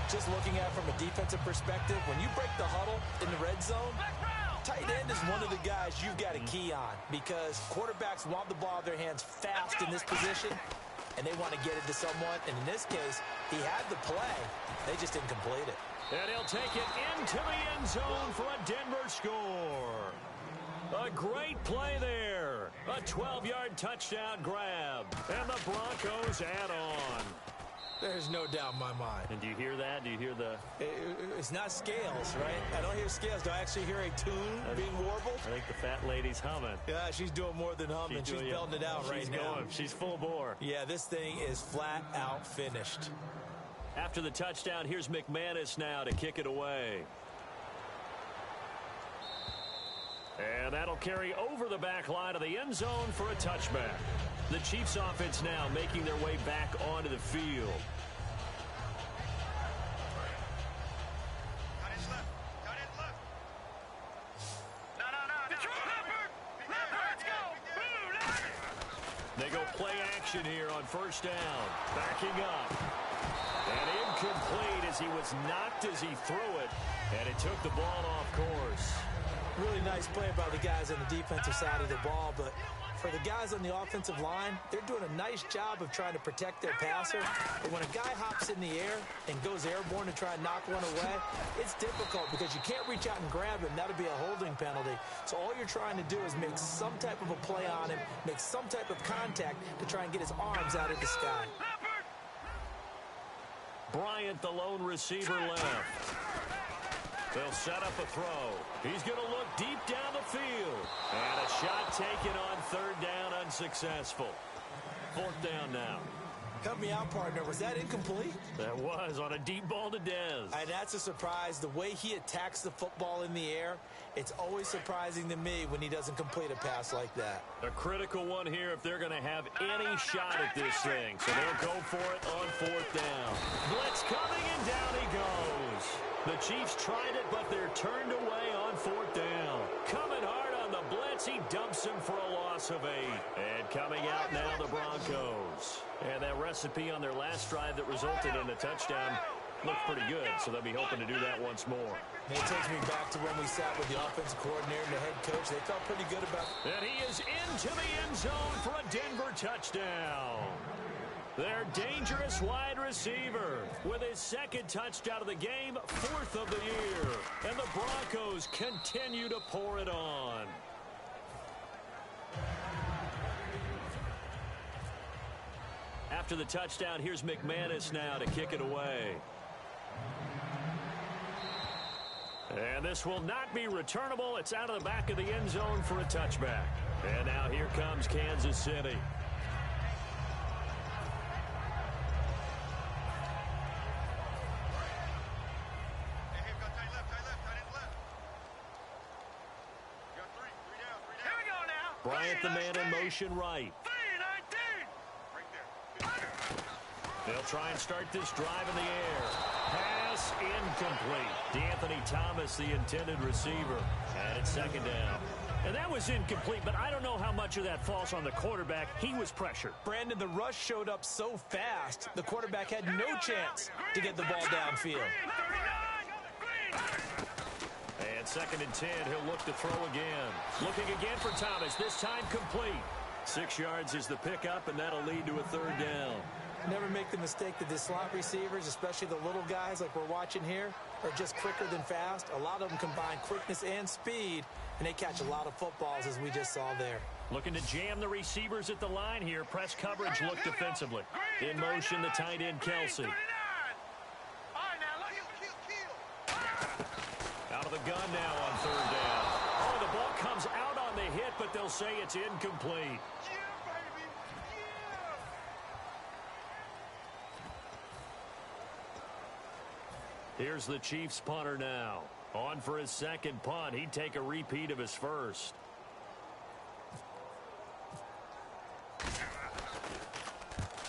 Just looking at it from a defensive perspective, when you break the huddle in the red zone, tight end is one of the guys you've got to key on because quarterbacks want the ball in their hands fast in this position, and they want to get it to someone. And in this case, he had the play. They just didn't complete it. And he'll take it into the end zone for a Denver score. A great play there. A 12-yard touchdown grab. And the Broncos add on. There's no doubt in my mind. And do you hear that? Do you hear the... It's not scales, right? I don't hear scales. Do I actually hear a tune being warbled? I think the fat lady's humming. Yeah, she's doing more than humming. She's belting it out right now. She's full bore. Yeah, this thing is flat out finished. After the touchdown, here's McManus now to kick it away. And that'll carry over the back line of the end zone for a touchback. The Chiefs offense now making their way back onto the field. They go play action here on first down. Backing up. And incomplete as he was knocked as he threw it. And it took the ball off course. Really nice play by the guys on the defensive side of the ball, but for the guys on the offensive line, they're doing a nice job of trying to protect their passer. But when a guy hops in the air and goes airborne to try and knock one away, it's difficult because you can't reach out and grab him. That'll be a holding penalty. So all you're trying to do is make some type of a play on him, make some type of contact to try and get his arms out of the sky. Bryant, the lone receiver, left. They'll set up a throw. He's going to look deep down the field. And a shot taken on third down, unsuccessful. Fourth down now. Help me out, partner. Was that incomplete? That was on a deep ball to Dez. And that's a surprise. The way he attacks the football in the air, it's always surprising to me when he doesn't complete a pass like that. A critical one here if they're going to have any shot at this thing. So they'll go for it on fourth down. Blitz coming, and down he goes. The Chiefs tried it, but they're turned away on fourth down. Coming hard on the blitz, he dumps him for a loss of 8. And coming out now, the Broncos. And that recipe on their last drive that resulted in a touchdown looked pretty good, so they'll be hoping to do that once more. It takes me back to when we sat with the offensive coordinator and the head coach. They felt pretty good about it. And he is into the end zone for a Denver touchdown. Their dangerous wide receiver with his second touchdown of the game, 4th of the year. And the Broncos continue to pour it on. After the touchdown, here's McManus now to kick it away. And this will not be returnable. It's out of the back of the end zone for a touchback. And now here comes Kansas City. Bryant, the man in motion right. They'll try and start this drive in the air. Pass incomplete. DeAnthony Thomas, the intended receiver. And it's second down. And that was incomplete, but I don't know how much of that falls on the quarterback. He was pressured. Brandon, the rush showed up so fast, the quarterback had no chance to get the ball downfield. And second and 10, he'll look to throw again. Looking again for Thomas, this time complete. 6 yards is the pickup, and that'll lead to a third down. Never make the mistake that the slot receivers, especially the little guys like we're watching here, are just quicker than fast. A lot of them combine quickness and speed, and they catch a lot of footballs, as we just saw there. Looking to jam the receivers at the line here. Press coverage look defensively. In motion, the tight end, Kelsey. Out of the gun now on third down. Oh, the ball comes out on the hit, but they'll say it's incomplete. Here's the Chiefs punter now. On for his second punt. He'd take a repeat of his first.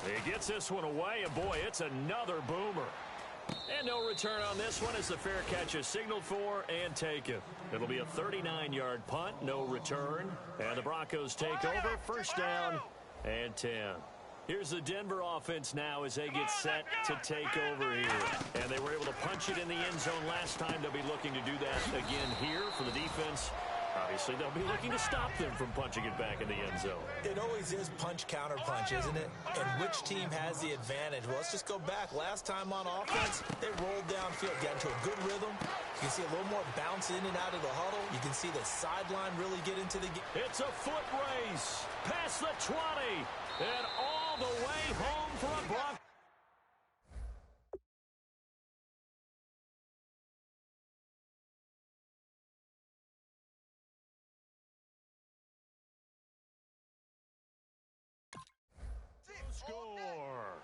He gets this one away, and boy, it's another boomer. And no return on this one as the fair catch is signaled for and taken. It'll be a 39-yard punt, no return. And the Broncos take over, first down and 10. Here's the Denver offense now as they get set to take over here. And they were able to punch it in the end zone last time. They'll be looking to do that again here for the defense. Obviously, they'll be looking to stop them from punching it back in the end zone. It always is punch-counter-punch, isn't it? And which team has the advantage? Well, let's just go back. Last time on offense, they rolled downfield, got into a good rhythm. You can see a little more bounce in and out of the huddle. You can see the sideline really get into the game. It's a foot race past the 20 and all the way home for a Bronco. Score.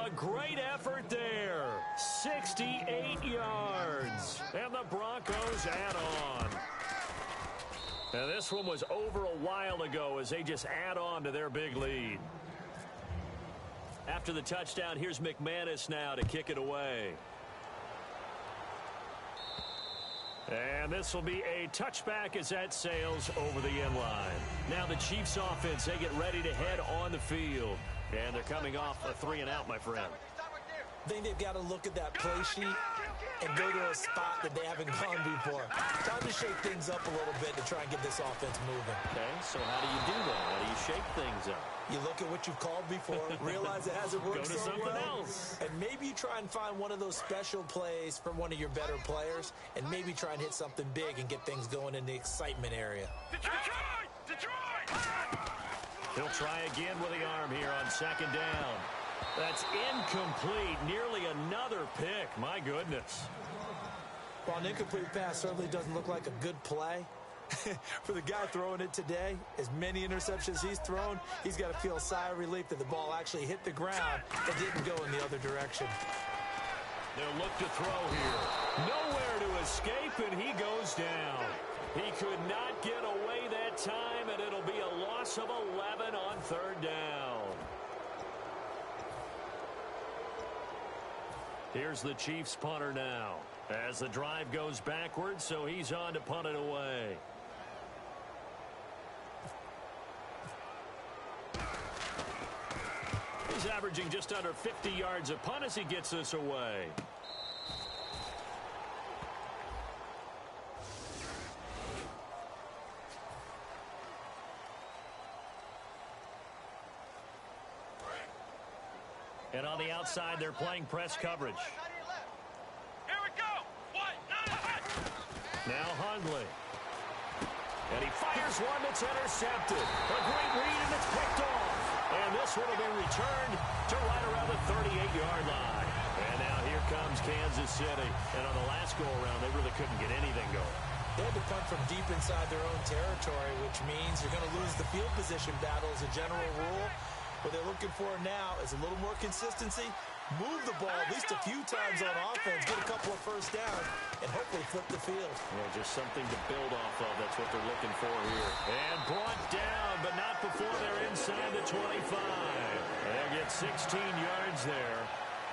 A great effort there. 68 yards. And the Broncos add on. And this one was over a while ago as they just add on to their big lead. After the touchdown, here's McManus now to kick it away. And this will be a touchback as that sails over the end line. Now the Chiefs offense, they get ready to head on the field. And they're coming off a 3-and-out, my friend. I think they've got to look at that play sheet and go to a spot that they haven't gone before. Time to shake things up a little bit to try and get this offense moving. Okay, so how do you do that? How do you shake things up? You look at what you've called before, realize it hasn't worked Go to so something well, else. and maybe you try and find one of those special plays from one of your better players, and maybe try and hit something big and get things going in the excitement area. Detroit! He'll try again with the arm here on second down. That's incomplete. Nearly another pick. My goodness. Well, an incomplete pass certainly doesn't look like a good play. For the guy throwing it today, as many interceptions he's thrown, he's got to feel a sigh of relief that the ball actually hit the ground and didn't go in the other direction. They'll look to throw here. Nowhere to escape, and he goes down. He could not get away that time, and it'll be a loss of 11 on third down. Here's the Chiefs punter now as the drive goes backwards, so he's on to punt it away. He's averaging just under 50 yards a punt as he gets this away. And on the outside, they're playing press coverage. Here we go. Now Hundley. And he fires one that's intercepted. A great read, and it's picked off. And this one will be returned to right around the 38-yard line. And now here comes Kansas City. And on the last go-around, they really couldn't get anything going. They had to punt from deep inside their own territory, which means you're going to lose the field position battle as a general rule. What they're looking for now is a little more consistency, move the ball at least a few times on offense, get a couple of first down, and hopefully flip the field. Yeah, just something to build off of. That's what they're looking for here. And brought down, but not before they're inside the 25. They'll get 16 yards there,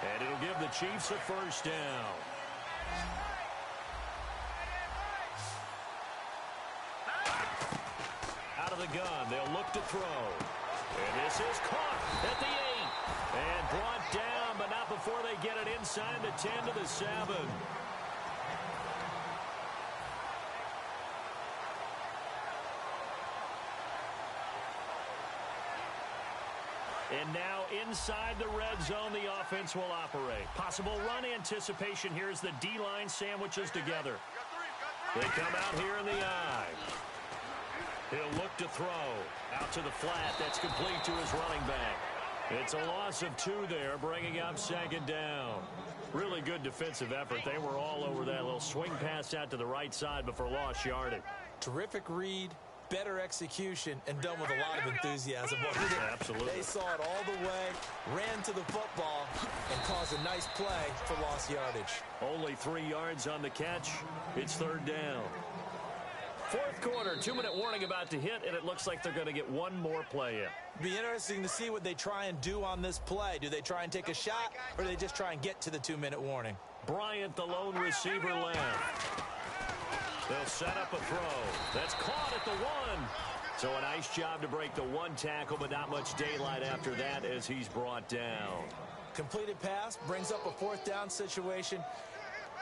and it'll give the Chiefs a first down. Out of the gun, they'll look to throw. And this is caught at the 8. And brought down, but not before they get it inside the 10 to the 7. And now inside the red zone, the offense will operate. Possible run anticipation here as the D-line sandwiches together. They come out here in the I. He'll look to throw. Out to the flat. That's complete to his running back. It's a loss of 2 there, bringing up second down. Really good defensive effort. They were all over that little swing pass out to the right side before lost yardage. Terrific read, better execution, and done with a lot of enthusiasm. Absolutely. They saw it all the way, ran to the football, and caused a nice play for lost yardage. Only 3 yards on the catch. It's third down. Fourth quarter, 2-minute warning about to hit, and it looks like they're going to get one more play in. Be interesting to see what they try and do on this play. Do they try and take a shot, or do they just try and get to the 2-minute warning? Bryant, the lone receiver, left. They'll set up a throw. That's caught at the 1. So a nice job to break the 1 tackle, but not much daylight after that as he's brought down. Completed pass brings up a 4th down situation.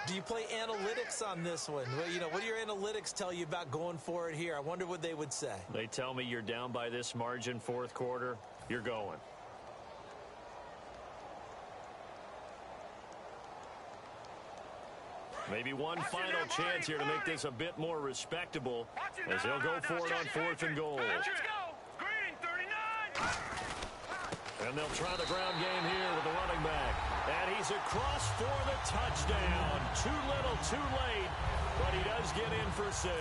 Do you play analytics on this one? Well, what do your analytics tell you about going for it here? I wonder what they would say. They tell me you're down by this margin, fourth quarter, you're going. Maybe one final chance here to make this a bit more respectable as they'll go for it on 4th and goal. And they'll try the ground game here with the running back. And he's across for the touchdown. Too little, too late, but he does get in for 6.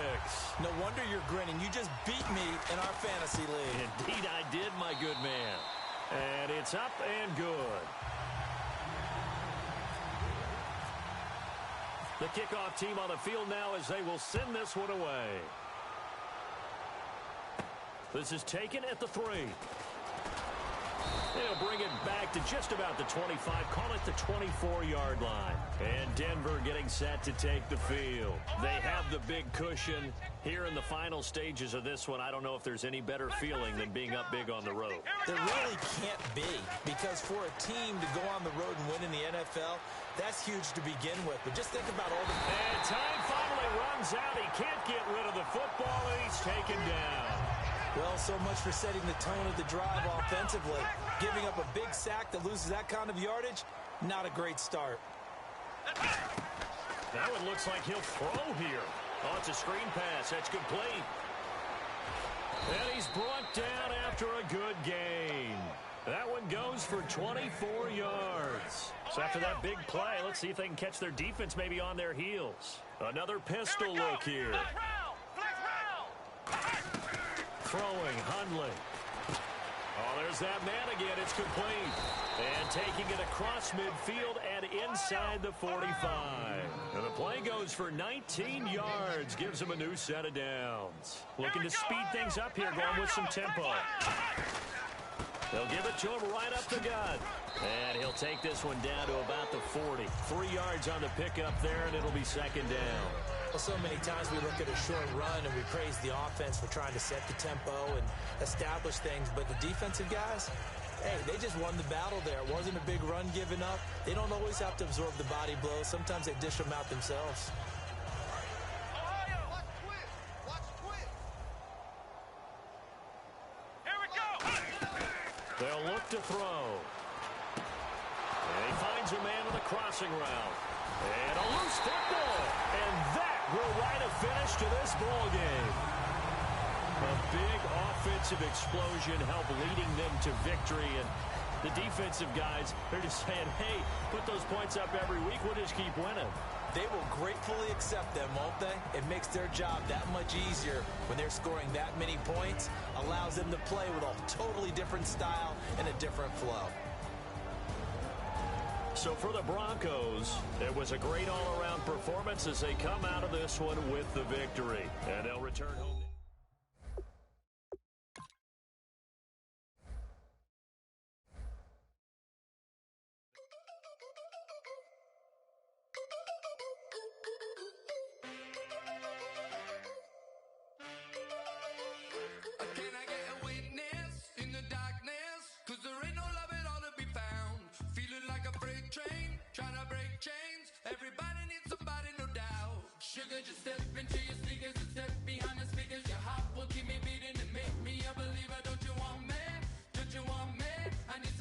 No wonder you're grinning. You just beat me in our fantasy league. Indeed I did, my good man. And it's up and good. The kickoff team on the field now as they will send this one away. This is taken at the 3. They'll bring it back to just about the 25, call it the 24-yard line. And Denver getting set to take the field. They have the big cushion here in the final stages of this one. I don't know if there's any better feeling than being up big on the road. There really can't be, because for a team to go on the road and win in the NFL, that's huge to begin with. But just think about all the... And time finally runs out. He can't get rid of the football, and he's taken down. Well, so much for setting the tone of the drive offensively. Giving up a big sack that loses that kind of yardage, not a great start. Now it looks like he'll throw here. Oh, it's a screen pass. That's complete. And he's brought down after a good gain. That one goes for 24 yards. So after that big play, let's see if they can catch their defense maybe on their heels. Another pistol look here. Throwing, Hundley. Oh, there's that man again. It's complete. And taking it across midfield and inside the 45. And the play goes for 19 yards. Gives him a new set of downs. Looking to speed things up here, going with some tempo. They'll give it to him right up the gut. And he'll take this one down to about the 40. 3 yards on the pickup there, and it'll be second down. Well, so many times we look at a short run and we praise the offense for trying to set the tempo and establish things. But the defensive guys, hey, they just won the battle there. It wasn't a big run given up. They don't always have to absorb the body blows. Sometimes they dish them out themselves. They'll look to throw. And he finds a man on the crossing route. And a loose football. And that will write a finish to this ball game. A big offensive explosion helped leading them to victory. And the defensive guys, they're just saying, hey, put those points up every week. We'll just keep winning. They will gratefully accept them, won't they? It makes their job that much easier when they're scoring that many points. Allows them to play with a totally different style and a different flow. So for the Broncos, it was a great all-around performance as they come out of this one with the victory. And they'll return home. Sugar, just step into your sneakers and step behind the speakers. Your heart will keep me beating and make me a believer. Don't you want me? Don't you want me? I need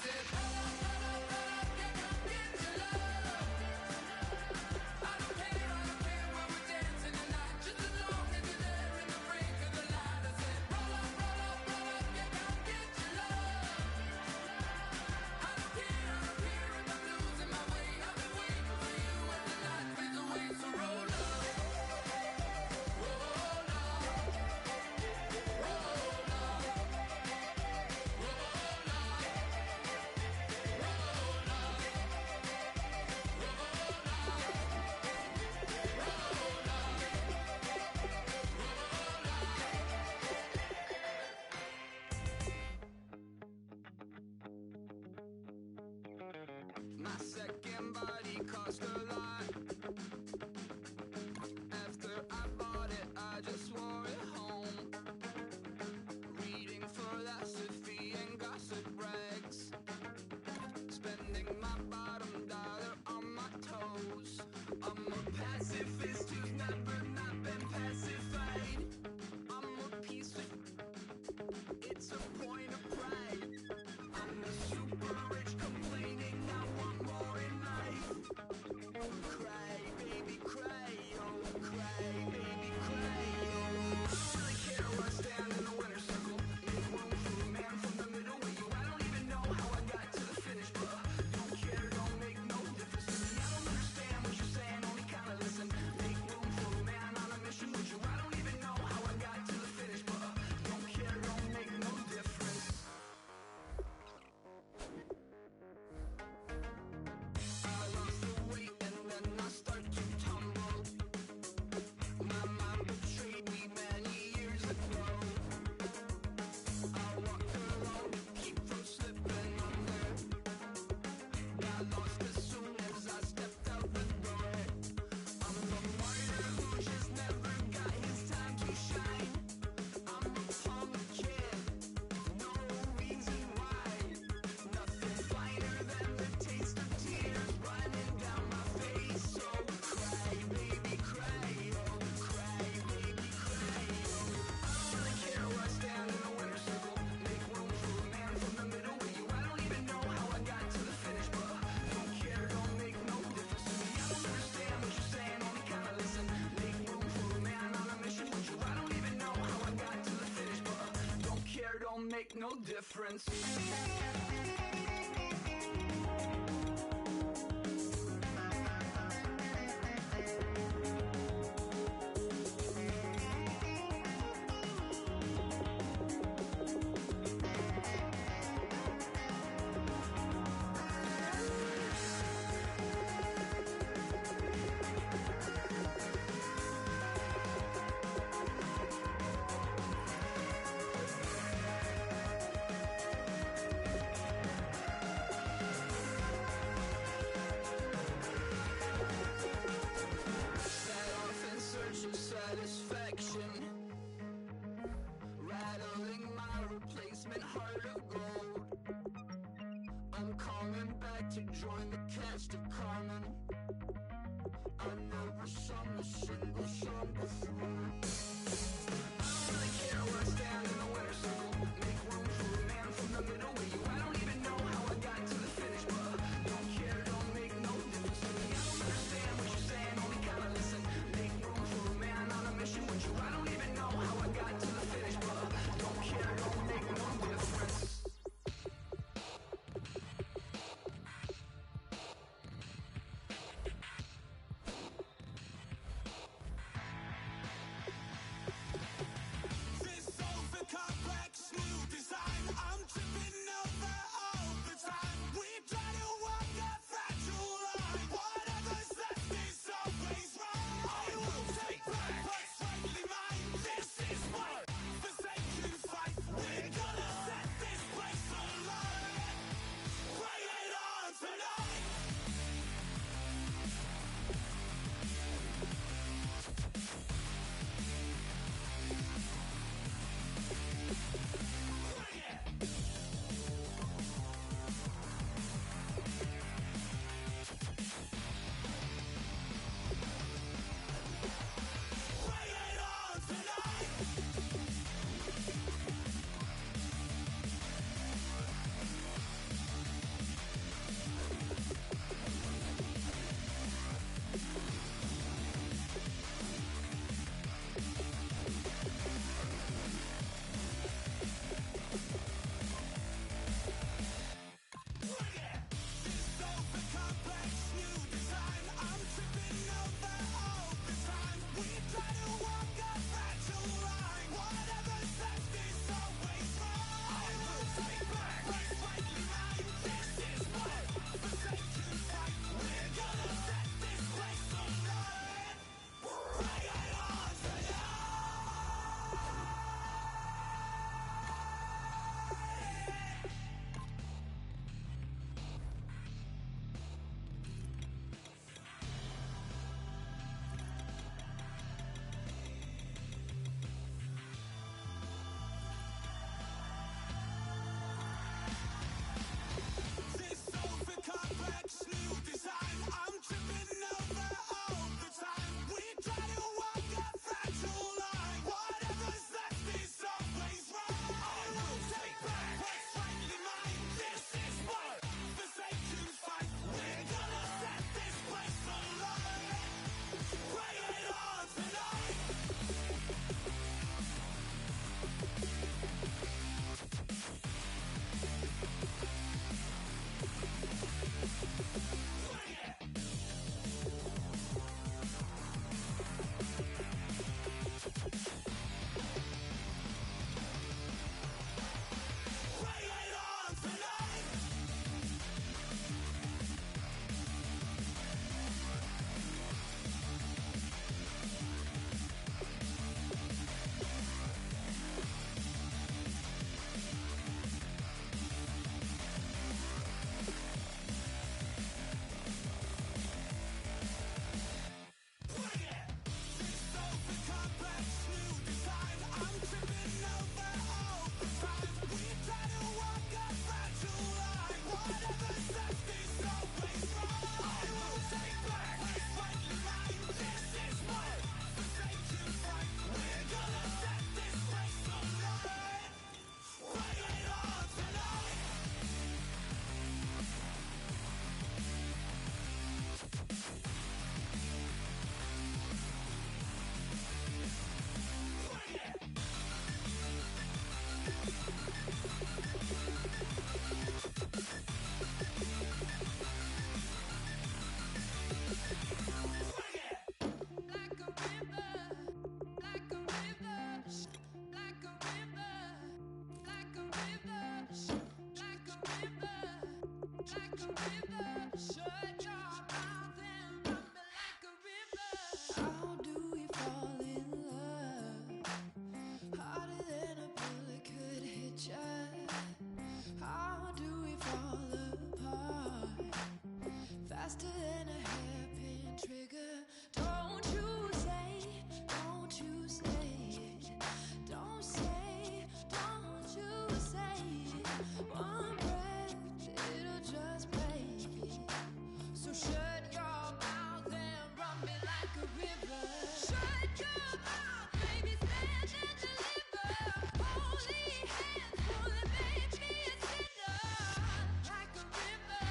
said, roll up, yeah, come get your love. I don't care where we're dancing tonight, just as long as you're there in the break of the light. I said, roll up, yeah, come get your love. I don't care if I'm losing my way. I've been waiting for you as the night fades away. So roll up, roll up, roll My second body cost a lot. After I bought it, I just wore it home. Reading philosophy and gossip rags. Spending my bottom dollar on my toes. I'm a pacifist who's never not been pacified. I'm a piece of... It's a point of pride. I'm a super rich complaining I want more in life. Cry, baby, cry, oh, cry, baby, cry, oh. I don't really care where I stand in the winner's circle. Make room for a man from the middle with you. I don't even know how I got to the finish, but don't care, don't make no difference to me. I don't understand what you're saying, only kinda listen. Make room for a man on a mission with you. I don't even know how I got to the finish, but don't care, don't make no difference. I lost the weight and then I start to tumble. My mind betrayed me many years ago. I walked alone to keep from slipping under. Got lost as soon as I stepped out the door. I'm the martyr who just never got his time to shine. I'm a punk kid, no reason why. Nothing finer than the taste of tears running down my face. So cry, baby, cry, oh, cry, baby, cry, oh. I don't really care where I stand in the winner's circle. Make room for a man from the middle with you. I don't even know how I got to the finish, but don't care, don't make no difference to me. I don't understand what you're saying, only kinda listen. Make room for a man on a mission with you. I don't even know how I got to the finish, but don't care, don't make no difference. Set off in search of satisfaction, rattling my replacement heart of gold. I'm coming back to join the cast of Carmen. I never sung a single song before. I don't really care where I stand in the winner's circle. Make room for a man from the middle with you. I don't even know how I got to the finish, but don't care, don't make no difference to me. I don't understand what you're saying, only kinda listen. Make room for a man on a mission with you. I don't even know how I got to the finish, but don't care, don't make no difference. Shut your mouth and run me like a river. How do we fall in love? Harder than a bullet could hit ya. How do we fall apart? Faster than a hairpin trigger. Don't you say it. Don't you say it. Don't say it. One breath, it'll just break me. So shut your mouth and run me like a river. Shut your mouth, baby, stand and deliver. Holy hands, pulling, make me a sinner. Like a river,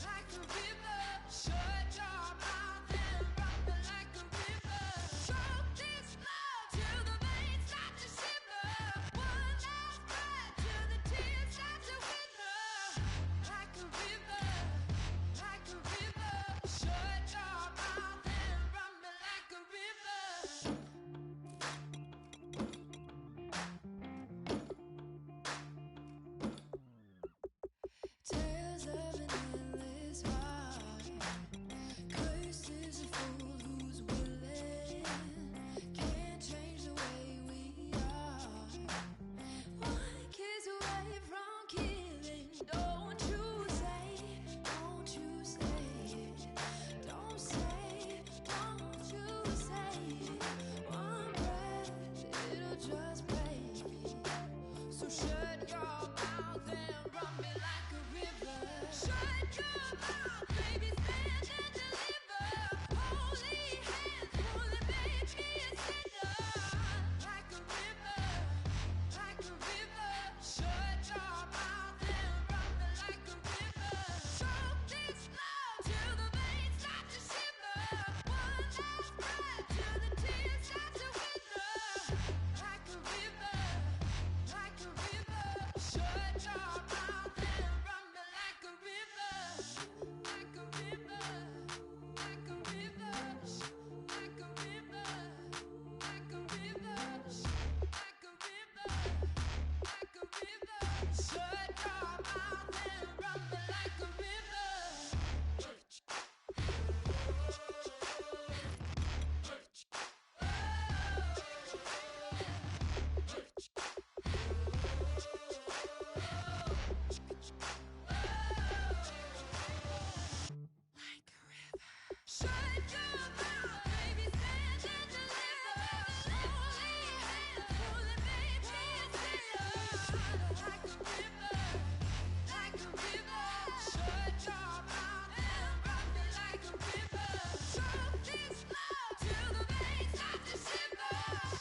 like a river. Shut your mouth and run me like a river. Choke this love till the veins start to shiver. One last breath till the tears start to wither. Like a river, like a river. Shut your mouth and run me like a river. Tales of an endless ride. Cursed is a fool who's willing. Can't change the way we are. One kiss away from killing. Don't you say it. Don't you say it. Don't say it. Don't you say it. One breath, it'll just break me. So shut your mouth and run me like a river. Shut your mouth, baby, stand and deliver. Holy hands, pulling, make me a sinner. Like a river, like a river. Shut your mouth and run me like a river. Choke this love till the veins start to shiver. One last breath till the tears start to wither. Like a river, like a river. Shut your mouth and run me like a river. Like a river, like a river. Like a river, like a river. Like a river, like a river. Shut your mouth and run me like a river. Like a river. Shut your mouth, baby, stand and deliver. Holy hands, pulling, make me a sinner. Like a river, like a river. Shut your mouth and run me like a river. Choke this love till the veins start to shiver.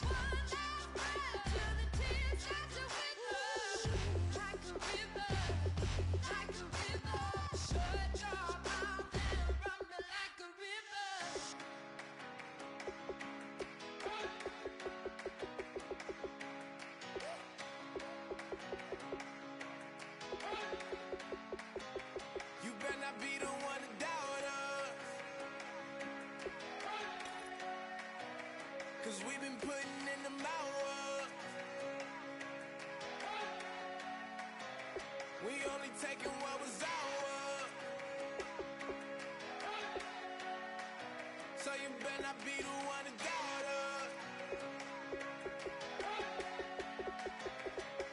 One last breath till the tears start to wither. Like a river, like a river. Shut your mouth and run me like a river. You better not be the one to doubt us. 'Cause we've been putting in the hours. We only taking what was ours. So you better not be the one to doubt us.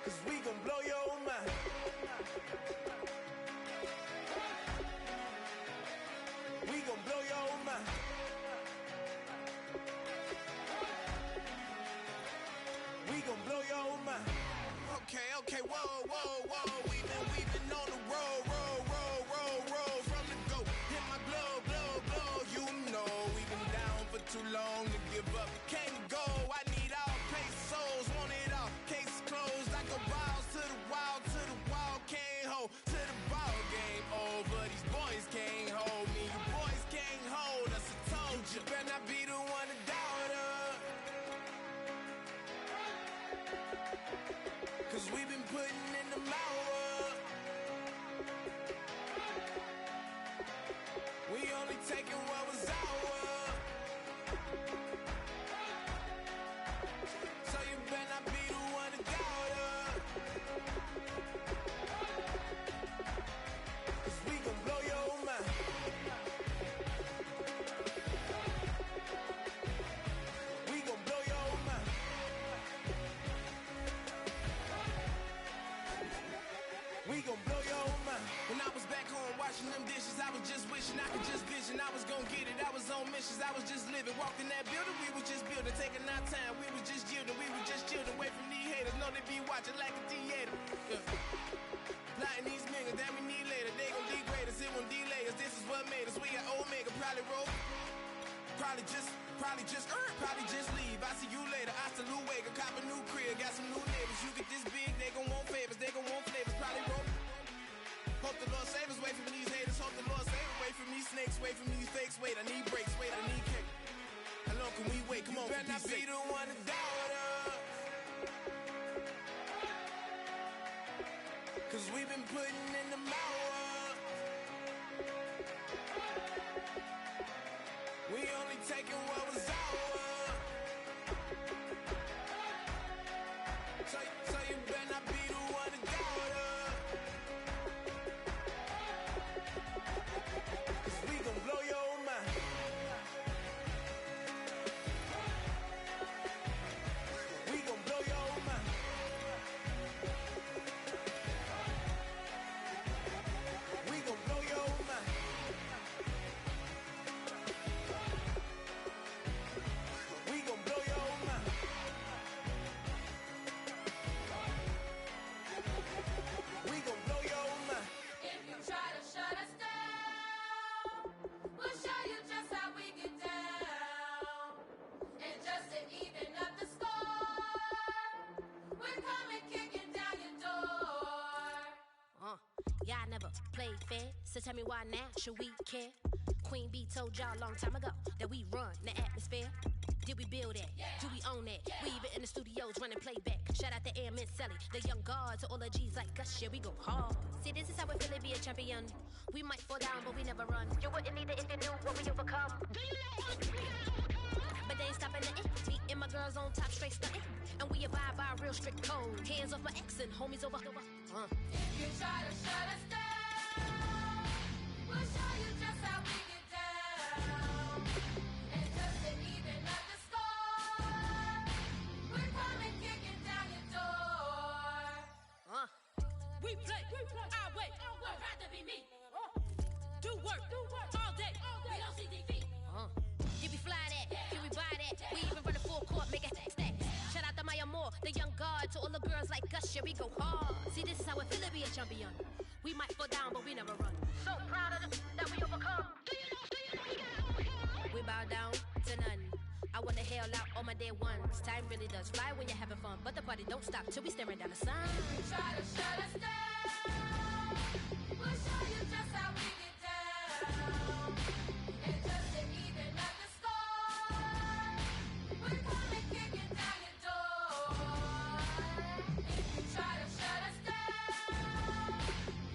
'Cause we gon' blow your mind. We gon' blow your mind. We gon' blow your mind. Okay, whoa. We've been on the road. From the go, hit my blow. You know we've been down for too long to give up. Can't go. I need all pesos, want it all. Case closed. I go balls to the wall, can't hold to the ball game over. These boys can't hold me. You boys can't hold us. I told you. Better not be the one to doubt us. 'Cause we've been putting in the hours. We only taking what was ours. So you better not be the one to doubt us. 'Cause we gon' blow your mind. wishing I could just vision. I was gonna get it, I was on missions, I was just living. Walked in that building, we was just building. Taking our time, we was just yielding. We was just chilling away from these haters. Know they be watching like a theater. Yeah. Plotting these niggas that we need later. They gon' degrade us, it won't delay us. This is what made us. We got Omega, probably roll. Probably just leave. I see you later. I salute Wake, cop a new crib, got some new neighbors. You get this big, they gon' want favors, they gon' want flavors. Probably roll. Hope the Lord save us, wait from these haters. Hope the Lord save us, wait from these snakes, wait from these fakes. Wait, I need breaks, wait, I need cake. How long can we wait? Come on, you better not be the one to doubt us. Cause we've been putting in the hours. We only taking what was ours. So you better not be the one to doubt us. Cause we gon' blow your mind. We gon' blow your mind. We gon' blow your mind. We gon' blow your mind. We gon' blow your mind. If you try to shut us down, we'll show you just how we get down. And just to even up the score, we're coming kicking down your door. Y'all never played fair, so tell me why now should we care? Queen Bee told y'all a long time ago that we run the atmosphere. Did we build that? Do we own that? We even in the studios running playback. Shout out to Air Miss Sally, the young guards, all the G's like us. Yeah, we go hard. See, this is how we feel to be a champion. We might fall down, but we never run. You wouldn't need it if you knew what we overcome. Do you know? But they ain't stopping nothing. Me and my girls on top, straight stunting. And we abide by a real strict code. Hands off my ex and homies over. If you try to shut us down, we'll show you just how we get down. And just to even up the score, we're coming kicking down your door. We play our way. Would rather be me. Do work all day. We don't see defeat. Did we fly that? Did we buy that? We even run a full court, make it stack. Shout out to Maya Moore, the young guard, to all the girls like us. Yeah, we go hard. See, this is how it feel to be a champion. We might fall down, but we never run. So proud of them that we overcome. Do you know we got overcome? We bow down to none. I wanna hail out all my day ones. Time really does fly when you're having fun, but the party don't stop till we staring down the sun. Try to shut us down. We'll show you just how we get down. And just to even up the score, we're coming kicking down your door. If you try to shut us down,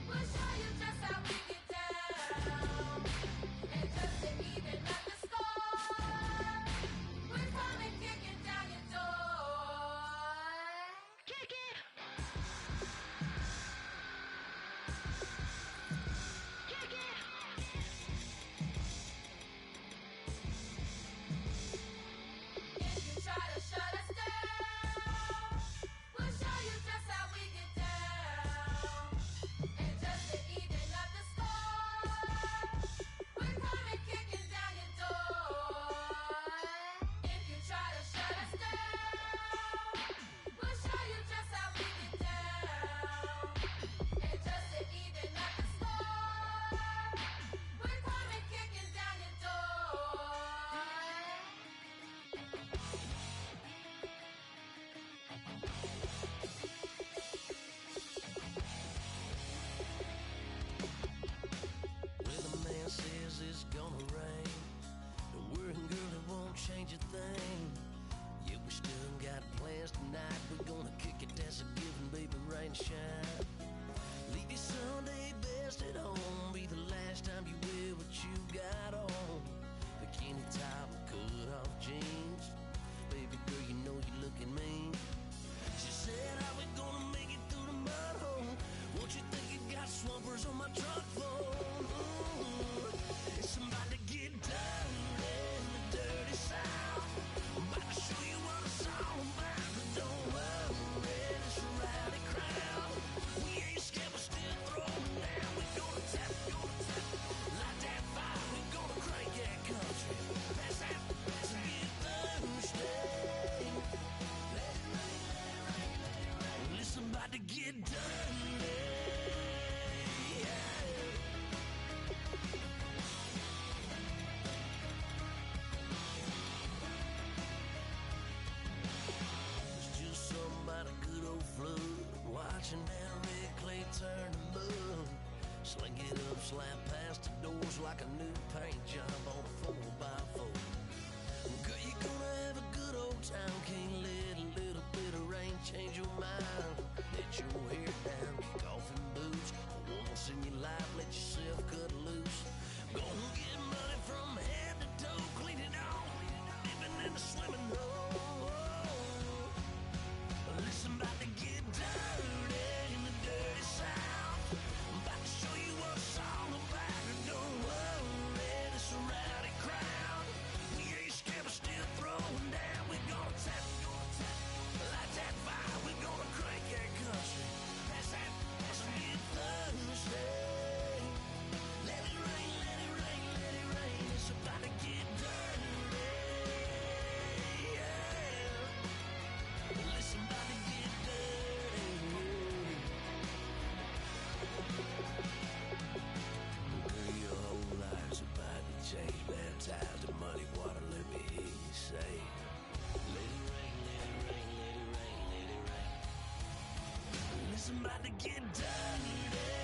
we'll show you just how we get down. And just to even up the score, we're coming kicking down your door. Kick it! paint job on a 4x4. Girl, you're gonna have a good old time. Can't let a little bit of rain change your mind. Let your hair down, kick off in boots. Once in your life, let yourself cut loose. Gonna get money from head to toe, clean it off, living in the swimming hole. Listen, about to get dirty in the dirty South. I'm about to show you what it's all about. Don't worry, this a rowdy crowd. We ain't scared, but still throwing down. We're gonna tap, light that fire. We're gonna crank that country. That's that, let's get thirsty. Let it rain, let it rain, let it rain. It's about to get dirty. Yeah. Listen, about to get dirty. Girl, your whole life's about to change. Baptized in muddy water, let me hear you say, let it rain, let it rain, let it rain, let it rain. Listen, about to get dirty.